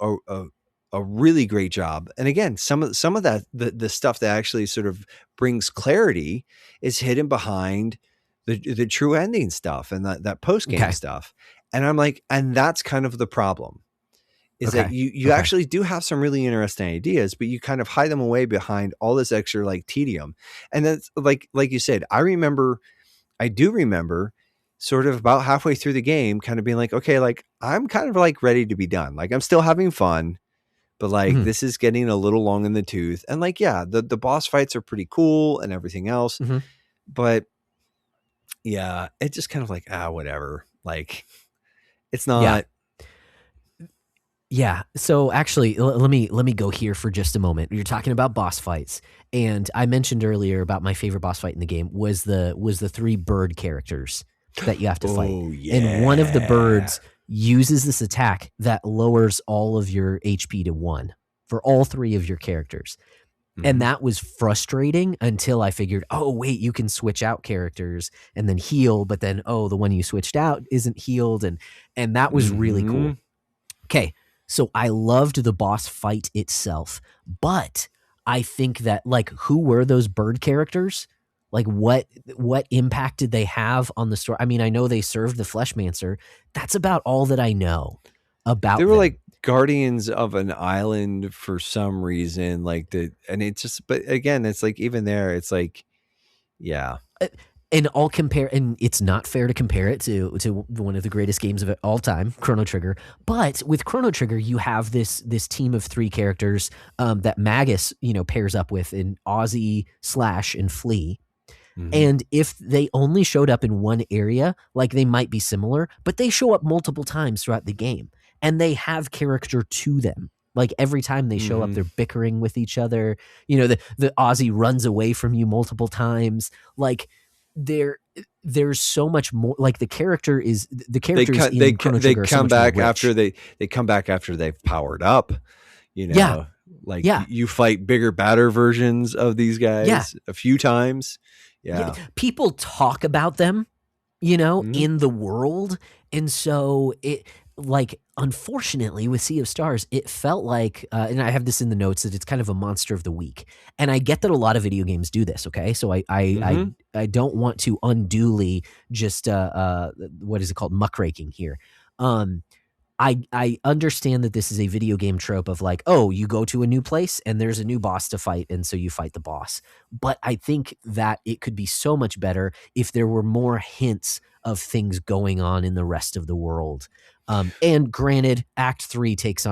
a really great job. And again, some of that, the stuff that actually sort of brings clarity is hidden behind the true ending stuff and that post game Okay. stuff. And I'm like, and that's kind of the problem, is that Okay. you Okay. actually do have some really interesting ideas, but you kind of hide them away behind all this extra like tedium. And that's like you said, I do remember sort of about halfway through the game kind of being like, okay, like I'm kind of like ready to be done. Like, I'm still having fun, but like, Mhm. this is getting a little long in the tooth. And like, yeah, the boss fights are pretty cool and everything else, Mhm. but yeah, it just kind of like, whatever. Like, it's Yeah. not. Yeah. So actually, let me go here for just a moment. You're talking about boss fights, and I mentioned earlier about my favorite boss fight in the game was the 3 bird characters that you have to fight. Oh And one of the yeah. birds uses this attack that lowers all of your HP to 1 for all 3 of your characters. And Mhm. that was frustrating until I figured, oh, wait, you can switch out characters and then heal, but then, oh, the one you switched out isn't healed. And that was really cool. Mhm. Okay, so I loved the boss fight itself, but I think that, like, who were those bird characters? Like, what impact did they have on the story? I mean, I know they served the Fleshmancer. That's about all that I know about They were them. like guardians of an island for some reason, like and it's just, but again, it's like, even there, it's like, yeah. And I'll compare, and it's not fair to compare it to one of the greatest games of all time, Chrono Trigger. But with Chrono Trigger, you have this team of 3 characters that Magus, pairs up with in Ozzy, Slash, and Flea. Mhm. And if they only showed up in one area, like, they might be similar, but they show up multiple times throughout the game, and they have character to them. Like, every time they show up, Mhm. they're bickering with each other. The Ozzy runs away from you multiple times. Like, there's so much more. Like the characters they in Chrono Trigger are so come much more back rich. after they come back after they've powered up, you know. Yeah. Like Yeah. you fight bigger, badder versions of these guys a few times. Yeah. People talk about them, you know, Mhm. in the world. And so it, like, unfortunately with Sea of Stars, it felt like, and I have this in the notes, that it's kind of a monster of the week. And I get that a lot of video games do this. Okay. So I don't want to unduly just, what is it called? Muckraking here. I understand that this is a video game trope of like, oh, you go to a new place and there's a new boss to fight, and so you fight the boss. But I think that it could be so much better if there were more hints of things going on in the rest of the world. And granted, Act 3 takes,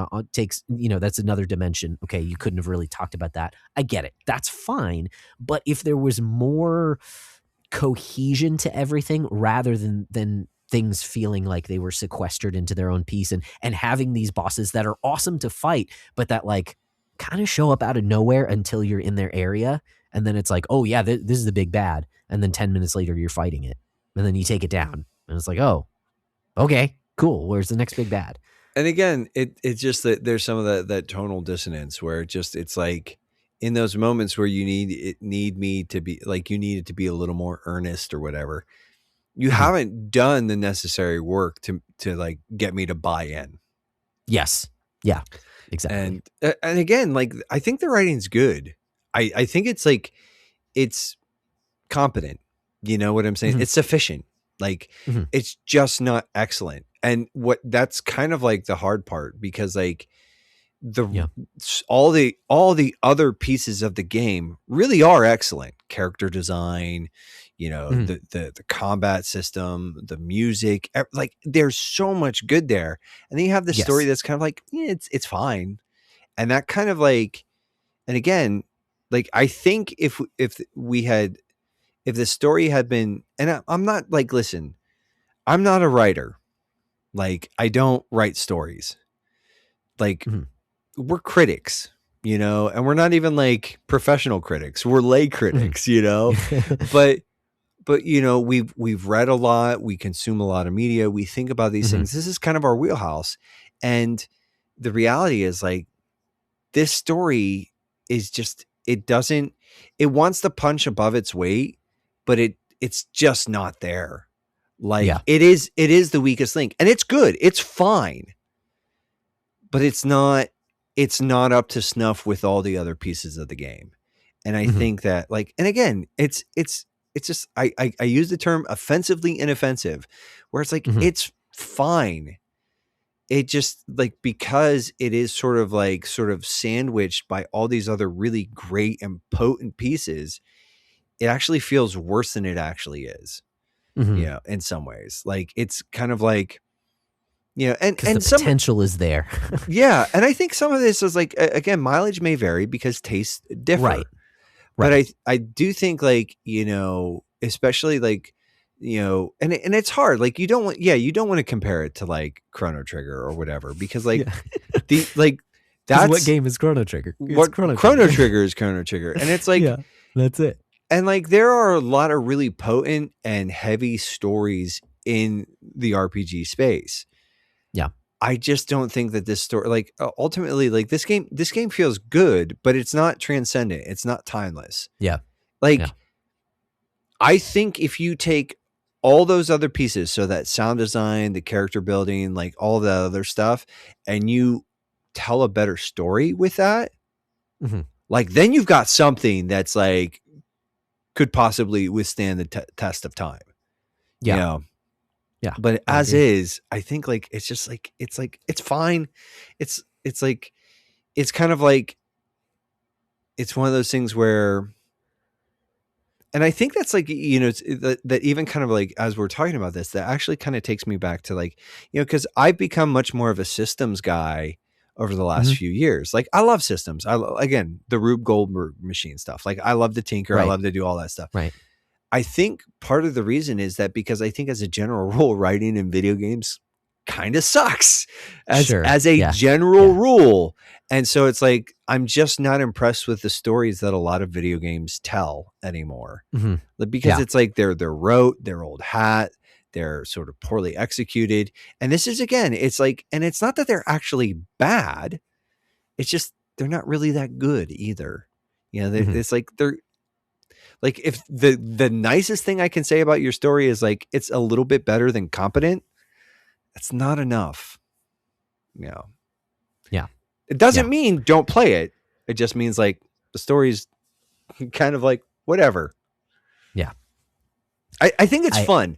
you know, that's another dimension. Okay, you couldn't have really talked about that. I get it. That's fine. But if there was more cohesion to everything rather than things feeling like they were sequestered into their own piece, and having these bosses that are awesome to fight, but that like kind of show up out of nowhere until you're in their area. And then it's like, oh yeah, this is the big bad. And then 10 minutes later you're fighting it. And then you take it down. And it's like, oh, okay, cool. Where's the next big bad? And again, it's just that there's some of that tonal dissonance where it's like in those moments where you need me to be like, you need it to be a little more earnest or whatever. You haven't done the necessary work to like get me to buy in. Yes. Yeah, exactly. And again, like, I think the writing's good. I think it's like, it's competent. You know what I'm saying? It's sufficient. Like, it's just not excellent. And that's kind of like the hard part, because like all the other pieces of the game really are excellent. Character design, you know, the combat system, the music, like there's so much good there. And then you have the story that's kind of like, yeah, it's fine. And that kind of like, and again, like, I think if the story had been, and I'm not like, listen, I'm not a writer. Like, I don't write stories. Like, we're critics, you know, and we're not even like professional critics. We're lay critics, you know, but you know, we've read a lot, we consume a lot of media, we think about these things. This is kind of our wheelhouse. And the reality is, like, this story is just, it wants to punch above its weight, but it's just not there. Like, it is the weakest link, and it's good. It's fine, but it's not up to snuff with all the other pieces of the game. And I think that, like, and again, it's just, I use the term offensively inoffensive, where it's like, it's fine. It just, like, because it is sort of sandwiched by all these other really great and potent pieces, it actually feels worse than it actually is. You know, in some ways, like, it's kind of like, you know, and the potential is there. Yeah. And I think some of this is like, again, mileage may vary because tastes differ. Right. But I do think, like, you know, especially like, you know, and it's hard. Like, you don't want to compare it to like Chrono Trigger or whatever, because like that's what game is Chrono Trigger? Chrono Trigger is Chrono Trigger. And it's like, yeah, that's it. And like, there are a lot of really potent and heavy stories in the RPG space. Yeah. I just don't think that this story, like, ultimately, like, this game feels good, but it's not transcendent. It's not timeless. Yeah. Like, I think if you take all those other pieces, so that sound design, the character building, like all that other stuff, and you tell a better story with that, like, then you've got something that's like, could possibly withstand the test of time. Yeah. You know? Yeah. But as is, I think, like, it's just like, it's fine. It's like, it's kind of like, it's one of those things where, and I think that's like, you know, that even kind of like, as we're talking about this, that actually kind of takes me back to, like, you know, because I've become much more of a systems guy over the last few years. Like, I love systems. Again, the Rube Goldberg machine stuff. Like, I love to tinker. I love to do all that stuff. Right. I think part of the reason is that because I think, as a general rule, writing in video games kind of sucks Sure. as a Yeah. general Yeah. rule. And so it's like, I'm just not impressed with the stories that a lot of video games tell anymore, Mhm. because Yeah. it's like they're rote, they're old hat, they're sort of poorly executed. And this is, again, it's like, and it's not that they're actually bad. It's just, they're not really that good either. You know, Mhm. it's like, they're like, if the nicest thing I can say about your story is like, it's a little bit better than competent, that's not enough. You know, Yeah. it doesn't Yeah. mean don't play it. It just means like the story's kind of like whatever. Yeah. I think it's I fun.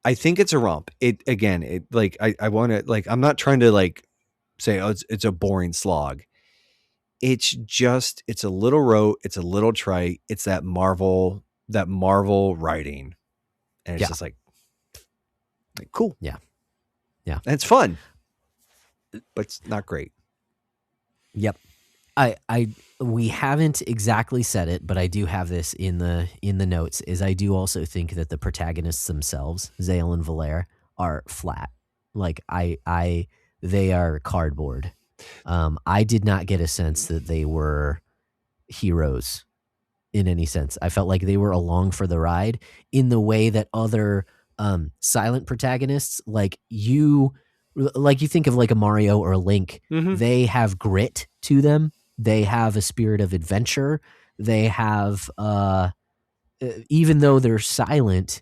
I think it's a romp. It, again, it like, I want to, like, I'm not trying to like say, oh, it's a boring slog. It's just, it's a little rote. It's a little trite. It's that Marvel writing. And it's Yeah. just like cool. Yeah. Yeah. And it's fun, but it's not great. Yep. We haven't exactly said it, but I do have this in the notes, is I do also think that the protagonists themselves, Zale and Valere, are flat. Like they are cardboard. I did not get a sense that they were heroes in any sense. I felt like they were along for the ride in the way that other silent protagonists, like you think of like a Mario or a Link, they have grit to them. They have a spirit of adventure. They have, even though they're silent,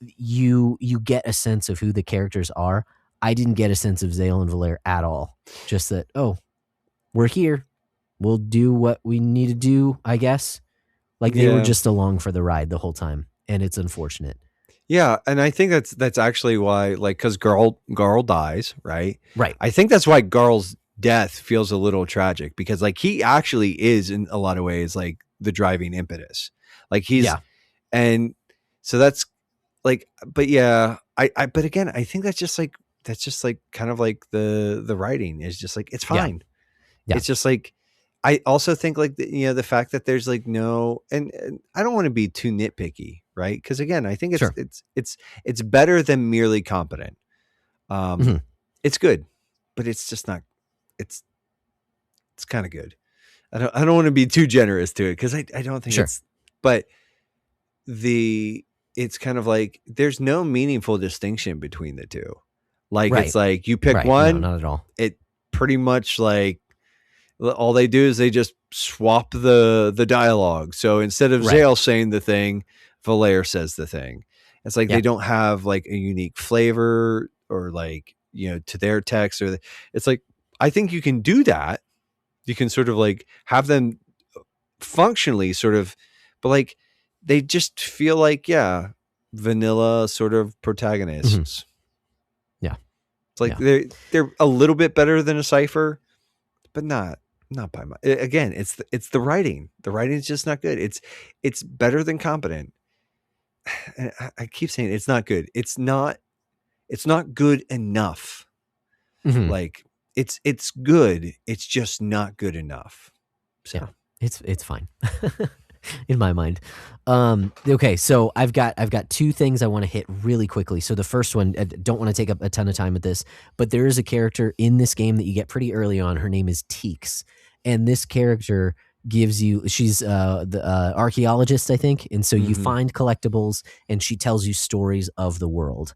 you get a sense of who the characters are. I didn't get a sense of Zale and Valere at all. Just that, oh, we're here. We'll do what we need to do, I guess. Like they were just along for the ride the whole time, and it's unfortunate. Yeah, and I think that's actually why, like, because Garl dies, right? Right. I think that's why Garl's death feels a little tragic, because like he actually is in a lot of ways like the driving impetus. Like he's and so that's like, but yeah, but again, I think that's just like kind of like the writing is just like, it's fine. Yeah. It's just like, I also think like the fact that there's like no, and I don't want to be too nitpicky, right? Because again, I think it's better than merely competent. It's good, but it's just not. It's kind of good. I don't want to be too generous to it, because I don't think it's. But it's kind of like there's no meaningful distinction between the two. Like it's like you pick one, no, not at all. It pretty much like all they do is they just swap the dialogue. So instead of Zale saying the thing, Valere says the thing. It's like they don't have like a unique flavor or like, to their text, or it's like, I think you can do that. You can sort of like have them functionally sort of, but like they just feel like, vanilla sort of protagonists. Yeah. It's like they're a little bit better than a Cypher, but not by much. Again, it's the writing. The writing is just not good. It's better than competent. And I keep saying it's not good. It's not good enough. Like it's good. It's just not good enough. So yeah, it's fine in my mind. Okay, so I've got two things I want to hit really quickly. So the first one, I don't want to take up a ton of time with this, but there is a character in this game that you get pretty early on. Her name is Teeks, and this character she's the archaeologist, I think, and so you find collectibles, and she tells you stories of the world.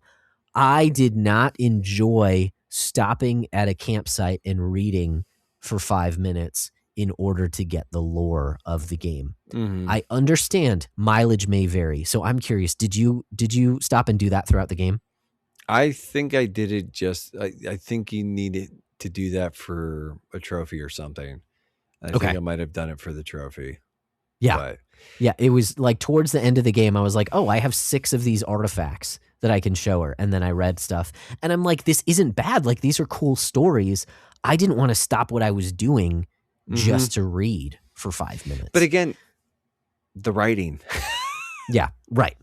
I did not enjoy stopping at a campsite and reading for 5 minutes in order to get the lore of the game. I understand mileage may vary, so I'm curious, did you stop and do that throughout the game? I think I did it just, I think you needed to do that for a trophy or something. I think I might have done it for the trophy. Yeah. But. Yeah, it was like towards the end of the game, I was like, oh, I have 6 of these artifacts that I can show her. And then I read stuff. And I'm like, this isn't bad. Like, these are cool stories. I didn't want to stop what I was doing just to read for 5 minutes. But again, the writing. Yeah, right.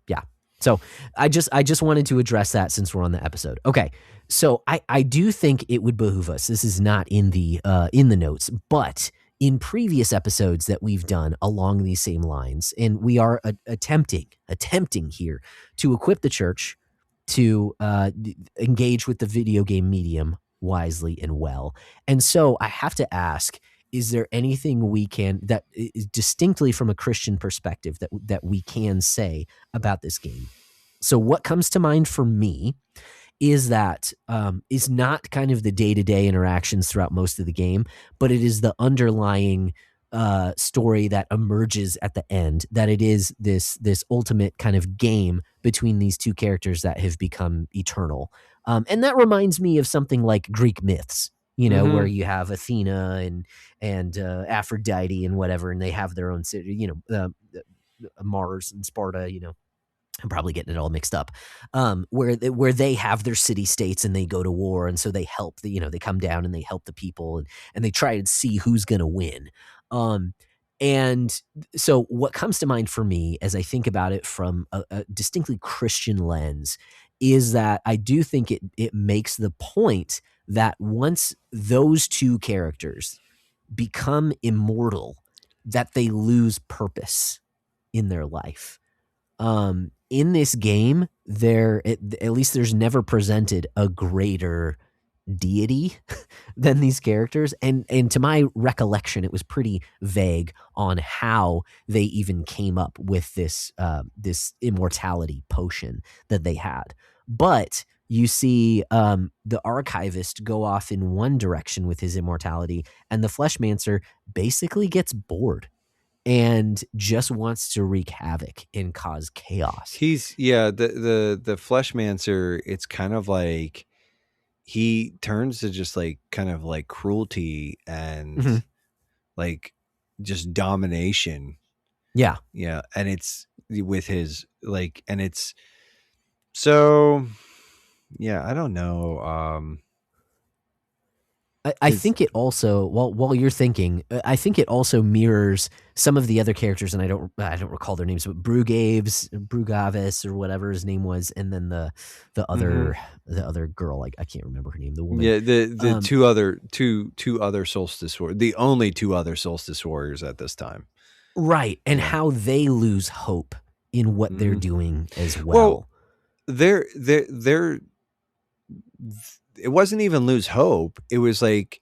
Yeah. So I just wanted to address that since we're on the episode. Okay. So I do think it would behoove us. This is not in the notes, but in previous episodes that we've done along these same lines, and we are attempting here to equip the church to engage with the video game medium wisely and well. And so I have to ask, is there anything we can, that is distinctly from a Christian perspective, that we can say about this game? So what comes to mind for me is that is not kind of the day-to-day interactions throughout most of the game, but it is the underlying story that emerges at the end, that it is this ultimate kind of game between these two characters that have become eternal. And that reminds me of something like Greek myths, where you have Athena and Aphrodite and whatever, and they have their own city, Mars and Sparta, I'm probably getting it all mixed up, where they have their city states and they go to war, and so they help they come down and they help the people, and they try to see who's going to win. And so what comes to mind for me as I think about it from a distinctly Christian lens is that I do think it makes the point that once those two characters become immortal, that they lose purpose in their life. In this game, at least there's never presented a greater deity than these characters, and to my recollection, it was pretty vague on how they even came up with this immortality potion that they had. But you see the archivist go off in one direction with his immortality, and the Fleshmancer basically gets bored and just wants to wreak havoc and cause chaos. The Fleshmancer, it's kind of like he turns to just like kind of like cruelty and like just domination. Yeah. Yeah. And it's with his like, and it's so, yeah, I don't know. I think it also, while you're thinking, I think it also mirrors some of the other characters, and I don't recall their names, but Brugavis or whatever his name was, and then the other girl, I can't remember her name, the woman. Yeah, the two other solstice warriors, the only two other solstice warriors at this time, right? And how they lose hope in what they're doing as well. They're it wasn't even lose hope. It was like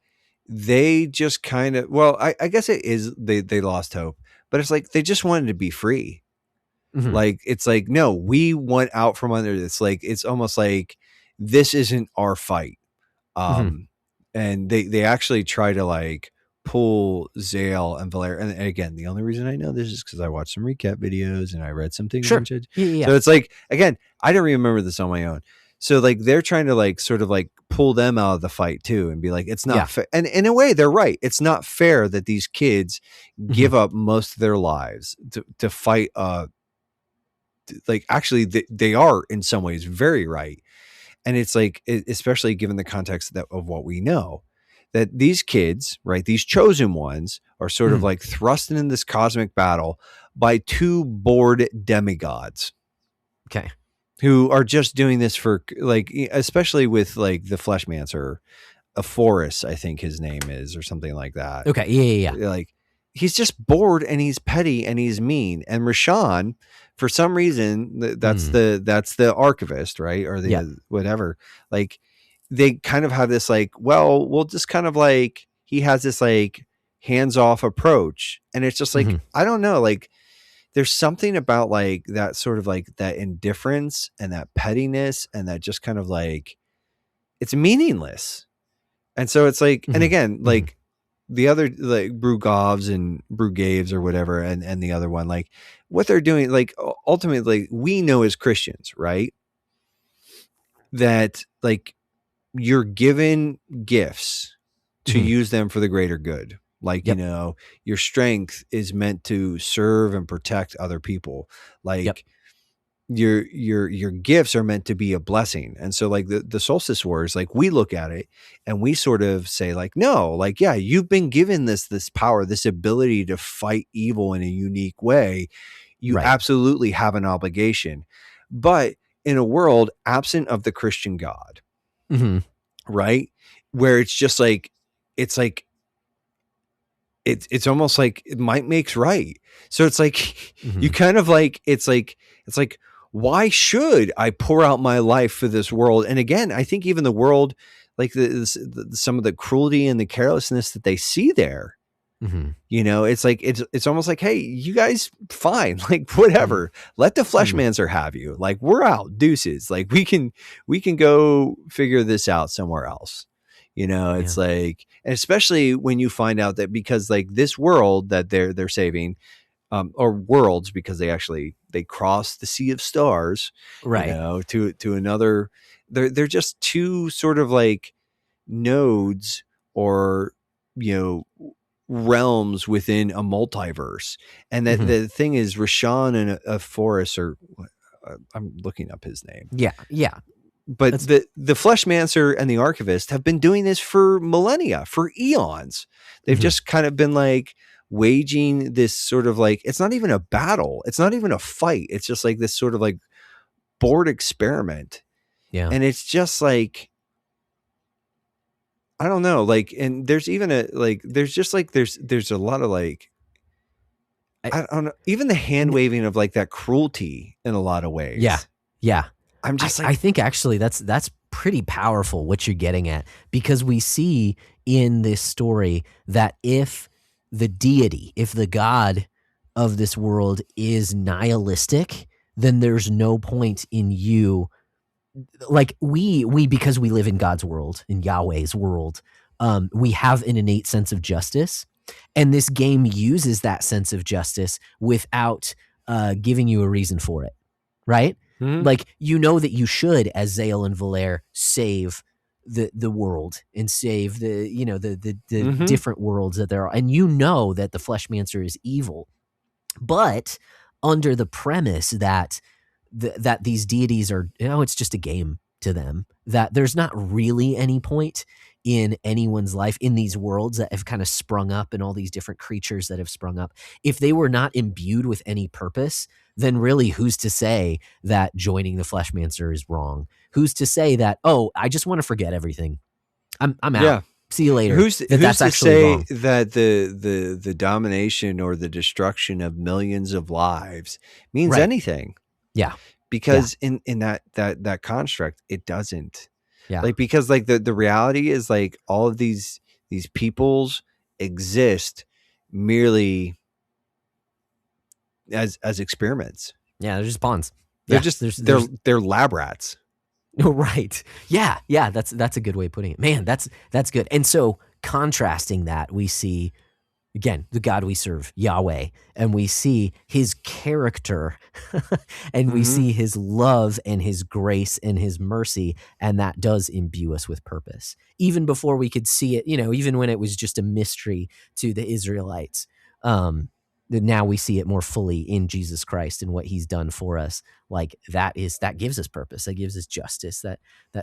they just kind of, I guess it is, they lost hope, but it's like they just wanted to be free. Like, it's like, no, we went out from under this. Like, it's almost like this isn't our fight. And they actually try to like pull Zale and Valer. And again, the only reason I know this is because I watched some recap videos and I read some things. Sure. Yeah. So it's like, again, I don't remember this on my own. So like they're trying to like sort of like pull them out of the fight too, and be like, it's not fair. And in a way, they're right. It's not fair that these kids give up most of their lives to fight. Like actually, they are in some ways very right. And it's like, especially given the context of what we know, that these kids, right, these chosen ones, are sort of like thrust into this cosmic battle by two bored demigods. Okay. Who are just doing this for, like, especially with like the Fleshmancer, Aphorus, I think his name is, or something like that. Okay. Yeah. Like, he's just bored and he's petty and he's mean. And Rashawn, for some reason, that's the archivist, right? Or the whatever. Like, they kind of have this like, well, we'll just kind of like, he has this like hands-off approach. And it's just like, I don't know, like, there's something about like that sort of like that indifference and that pettiness and that just kind of like, it's meaningless. And so it's like, and again, like the other, like Brugovs and Brugaves or whatever, and the other one, like what they're doing, like ultimately we know as Christians, right, that like you're given gifts to use them for the greater good. Like, your strength is meant to serve and protect other people. Like your gifts are meant to be a blessing. And so like the solstice wars, like we look at it and we sort of say like, no, like, yeah, you've been given this power, this ability to fight evil in a unique way. You absolutely have an obligation, but in a world absent of the Christian God, right. Where it's just like, it's like, it's almost like it might makes right. So it's like, you kind of like, it's like, why should I pour out my life for this world? And again, I think even the world, like some of the cruelty and the carelessness that they see there, Mm-hmm. it's like, it's almost like, hey, you guys, fine, like Mm-hmm. whatever, let the Mm-hmm. Fleshmancer have you. Like, we're out, deuces. Like, we can go figure this out somewhere else. Yeah. It's like, and especially when you find out that, because like this world that they're saving, or worlds, because they cross the sea of stars, Right. to another. They're just two sort of like nodes, or you know realms within a multiverse. And that Mm-hmm. the thing is, Rashawn and a Forest, or I'm looking up his name, Yeah. Yeah. but That's the Fleshmancer and the Archivist have been doing this for millennia, for eons. They've mm-hmm. just kind of been like waging this sort of like, it's not even a battle, it's not even a fight, it's just like this sort of like board experiment. Yeah. And it's just like, I don't know, like, and there's even a like, there's just like, there's a lot of like, I, I don't know, even the hand waving of like that cruelty in a lot of yeah. ways. Yeah. I'm just I like, think actually that's pretty powerful what you're getting at, because we see in this story that if the deity, if the god of this world is nihilistic, then there's no point in you, like we because we live in God's world, in Yahweh's world, we have an innate sense of justice, and this game uses that sense of justice without giving you a reason for it, right? mhm, Like, you know that you should, as Zale and Valaire, save the world and save the mhm, different worlds that there are, and you know that the Fleshmancer is evil, but under the premise that that these deities are, it's just a game to them, that there's not really any point in anyone's life in these worlds that have kind of sprung up, and all these different creatures that have sprung up, if they were not imbued with any purpose, then really who's to say that joining the Fleshmancer is wrong? Who's to say that, oh, I just want to forget everything, I'm out, yeah. see you later, Who's that's to actually say wrong? that the domination or the destruction of millions of lives means Right. anything? Yeah. Yeah. Because in that construct, it doesn't. Yeah. Like, because like the reality is, like, all of these peoples exist merely as experiments. Yeah. They're just pawns. They're Yeah. just There's they're lab rats. right. Yeah, yeah, that's a good way of putting it. Man, that's good. And so contrasting that, we see again the God we serve, Yahweh, and we see his character and we Mhm. see his love and his grace and his mercy, and that does imbue us with purpose. Even before we could see it, even when it was just a mystery to the Israelites. Now we see it more fully in Jesus Christ and what he's done for us. Like, that gives us purpose, that gives us justice, that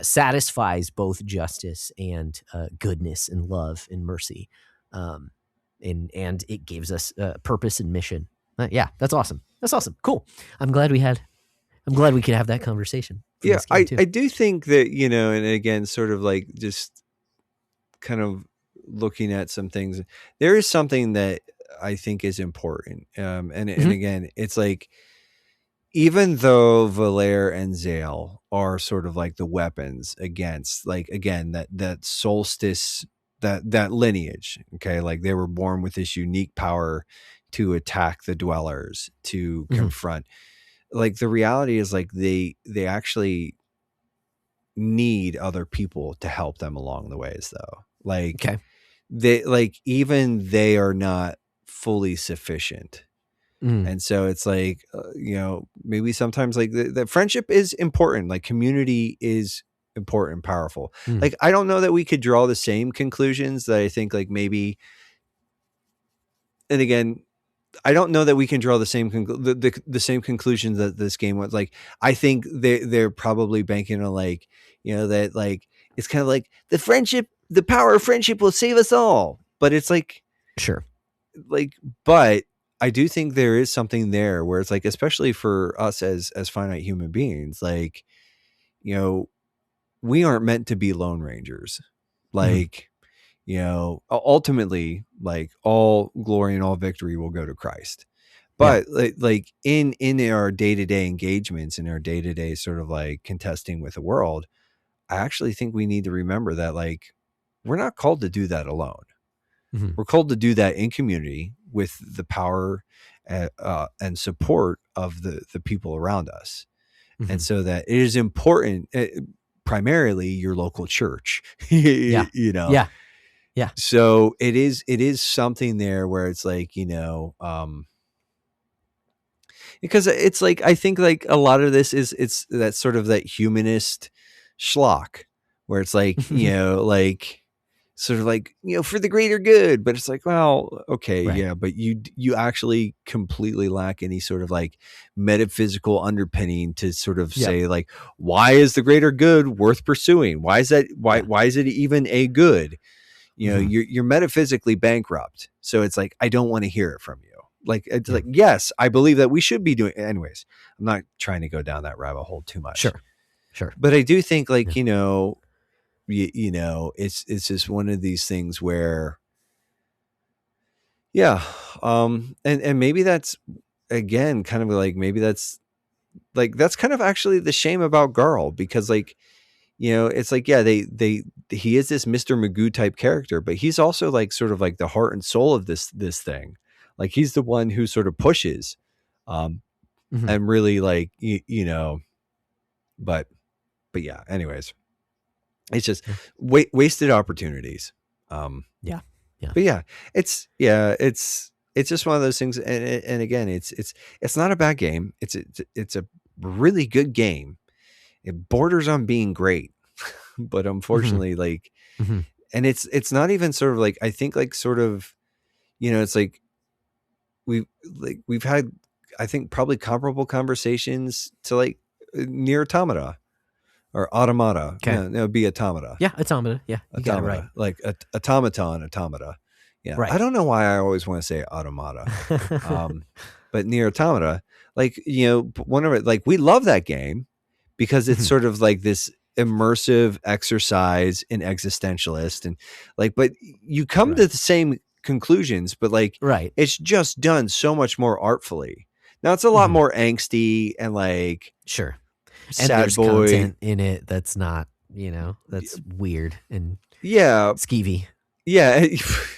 satisfies both justice and goodness and love and mercy, and it gives us purpose and mission. Yeah, that's awesome, cool. I'm glad we could have that conversation for Yeah, this game I too. do think that, and again, sort of like just kind of looking at some things, there is something that I think is important. And Hmm. again, it's like, even though Valaire and Zale are sort of like the weapons against, like, again, that solstice, that lineage, okay, like they were born with this unique power to attack the dwellers, to Hmm. confront, like, the reality is, like, they actually need other people to help them along the ways, though. Like, Okay. even they are not fully sufficient. Mm. And so it's like, maybe sometimes, like, the friendship is important, like community is important and powerful. Mm. Like, I don't know that we could draw the same conclusions that I think, like, maybe, and again, I don't know that we can draw the same the same conclusions that this game was. Like, I think they're probably banking on, like, that, like, it's kind of like the power of friendship will save us all. But it's Sure. like, but I do think there is something there where it's like, especially for us as finite human beings, like, we aren't meant to be lone rangers. Hmm. Like, ultimately, like, all glory and all victory will go to Christ. Yeah. But like in our day-to-day engagements, in our day-to-day sort of like contesting with the world, I actually think we need to remember that like we're not called to do that alone. Mm-hmm. We're called to do that in community with the power and support of the people around us. Mm-hmm. And so that it is important, primarily your local church, Yeah. you know. Yeah. Yeah. So it is something there where it's like, because it's like, I think like a lot of this it's that sort of that humanist schlock where it's like, like sort of like, for the greater good, but it's like, well, okay, Right. yeah, but you actually completely lack any sort of like metaphysical underpinning to sort of Yep. say like, why is the greater good worth pursuing? Why is that? Why Yeah. why is it even a good? Mm-hmm. You're metaphysically bankrupt. So it's like, I don't want to hear it from you. Like, it's Yeah. like, yes, I believe that we should be doing, anyways, I'm not trying to go down that rabbit hole too much, Sure. Sure. but I do think like, Yeah. it's just one of these things where, yeah. And maybe that's, again, kind of like, maybe that's kind of actually the shame about Garl, because like, it's like, yeah, he is this Mr. Magoo type character, but he's also like sort of like the heart and soul of this thing. Like, he's the one who sort of pushes, Mm-hmm. and really like, but yeah, anyways, it's just Yeah. wasted opportunities. Yeah. Yeah. But yeah, it's just one of those things. And again, it's not a bad game. It's a really good game. It borders on being great, but Mm-hmm. unfortunately, like, Mm-hmm. and it's not even sort of like, I think like sort of, it's like we've had, I think, probably comparable conversations to like near Automata or Automata. Okay. No, it'd be Automata. Yeah. Automata. Yeah. You got it right. Automata, like automaton, automata. Yeah, I Right. don't know why I always want to say automata, but near automata, like, one of it, like, we love that game because it's Mhm. sort of like this immersive exercise in existentialist, and like, but you come to Right. the same conclusions, but like, Right. it's just done so much more artfully. Now it's a lot Mm-hmm. more angsty and like Sure. And sad there's boy. content in it that's not, that's weird and Yeah, skeevy, yeah,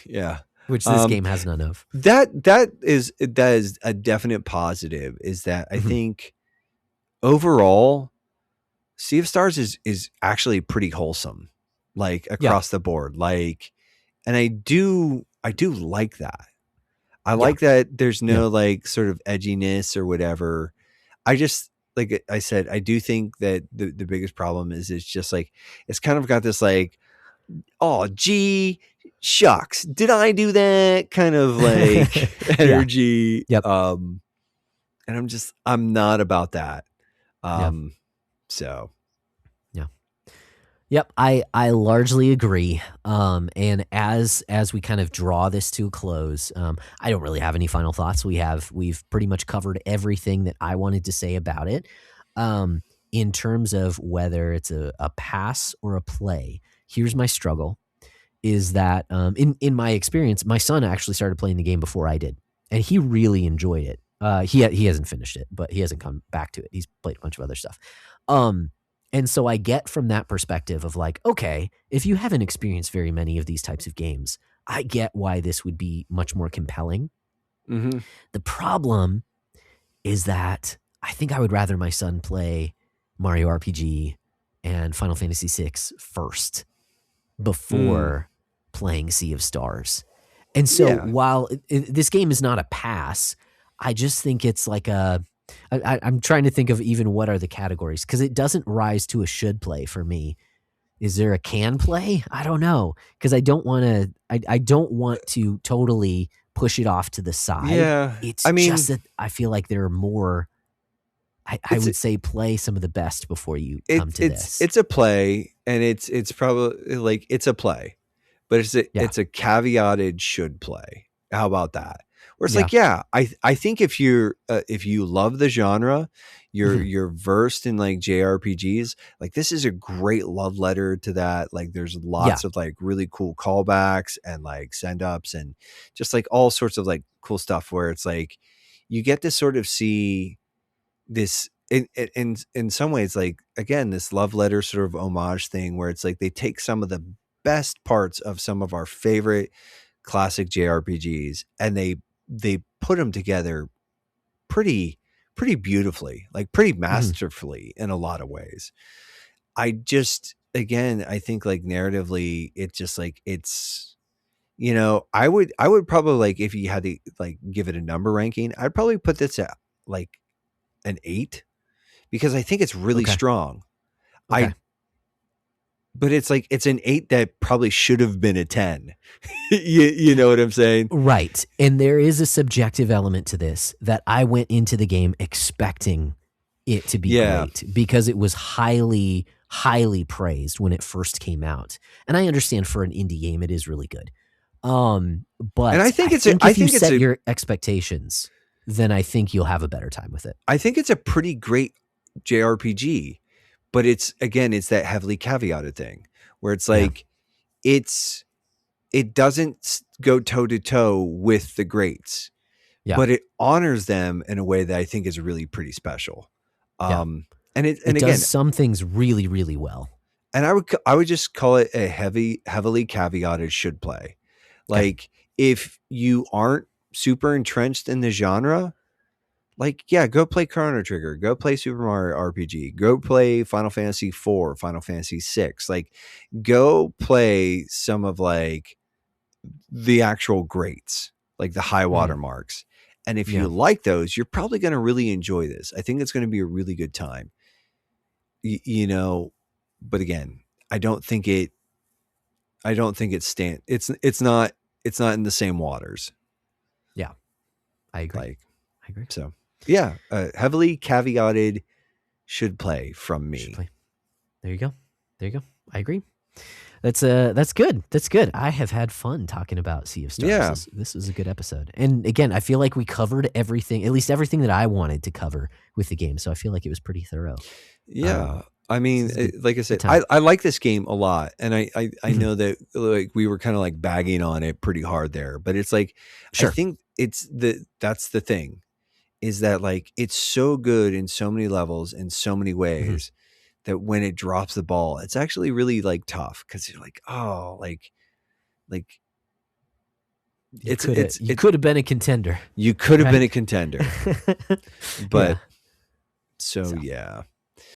yeah. which this game has none of. That is a definite positive, is that I Mm-hmm. think overall Sea of Stars is actually pretty wholesome, like Yeah. across the board. Like, and I do like that. I Yeah. like that there's Yeah. no like sort of edginess or whatever. I just, like I said, I do think that the biggest problem is it's just like, it's kind of got this like, oh gee, shucks, did I do that kind of like Yeah. energy. Yep. And I'm not about that. Yeah. So Yeah. Yep, I largely agree. And as we kind of draw this to a close, I don't really have any final thoughts. We've pretty much covered everything that I wanted to say about it. In terms of whether it's a pass or a play, here's my struggle: is that in my experience, my son actually started playing the game before I did, and he really enjoyed it. He hasn't finished it, but he hasn't come back to it. He's played a bunch of other stuff. And so I get from that perspective of like, okay, if you haven't experienced very many of these types of games, I get why this would be much more compelling. mhm. The problem is that I think I would rather my son play Mario RPG and Final Fantasy VI first before playing Sea of Stars. And so Yeah. while this game is not a pass, I just think it's like I'm trying to think of even what are the categories, because it doesn't rise to a should play for me. Is there a can play? I don't know, because I don't want to totally push it off to the side. Yeah. It's I mean, just that I feel like there are more. I it's would say play some of the best before you come to this. it's a play, and it's probably like, it's a play, but Yeah. it's a caveated should play. How about that? Where it's Yeah. like, yeah, I think if you love the genre, Mhm. you're versed in like JRPGs, like, this is a great love letter to that. Like, there's Yeah. lots of like really cool callbacks and like send ups and just like all sorts of like cool stuff where it's like, you get to sort of see this in some ways, like, again, this love letter sort of homage thing where it's like they take some of the best parts of some of our favorite classic JRPGs and they put them together pretty beautifully, like pretty masterfully in a lot of ways. I just, again, I think like narratively, it's just like, it's, I would probably, like, if you had to like give it a number ranking, I'd probably put this at like an 8 because I think it's really Okay. strong. Okay. But it's like, it's an 8 that probably should have been a 10. You know what I'm saying? Right. And there is a subjective element to this that I went into the game expecting it to be great because it was highly, highly praised when it first came out. And I understand for an indie game, it is really good. But and I think if you set your expectations, then I think you'll have a better time with it. I think it's a pretty great JRPG, but it's, again, it's that heavily caveated thing where it's like, it doesn't go toe to toe with the greats, but it honors them in a way that I think is really pretty special. And it again, does some things really, really well. And I would just call it a heavily caveated should play. Like, if you aren't super entrenched in the genre, like, go play Chrono Trigger, go play Super Mario RPG, go play Final Fantasy IV, Final Fantasy VI, like, go play some of like the actual greats, like the high water marks. And if you like those, you're probably going to really enjoy this. I think it's going to be a really good time. But again, I don't think it's not in the same waters. Yeah. I agree. So heavily caveated should play from me. There you go. I agree. That's good. That's good. I have had fun talking about Sea of Stars. Yeah. This is a good episode. And again, I feel like we covered everything, at least everything that I wanted to cover with the game. So I feel like it was pretty thorough. Yeah. I mean, like I said, I like this game a lot. And I know that, like, we were kind of like bagging on it pretty hard there, but it's like, I think that's the thing, is that, like, it's so good in so many levels, in so many ways, that when it drops the ball, it's actually really like tough. Cause you're like, oh, like you could have been a contender. You could have been a contender, but so yeah.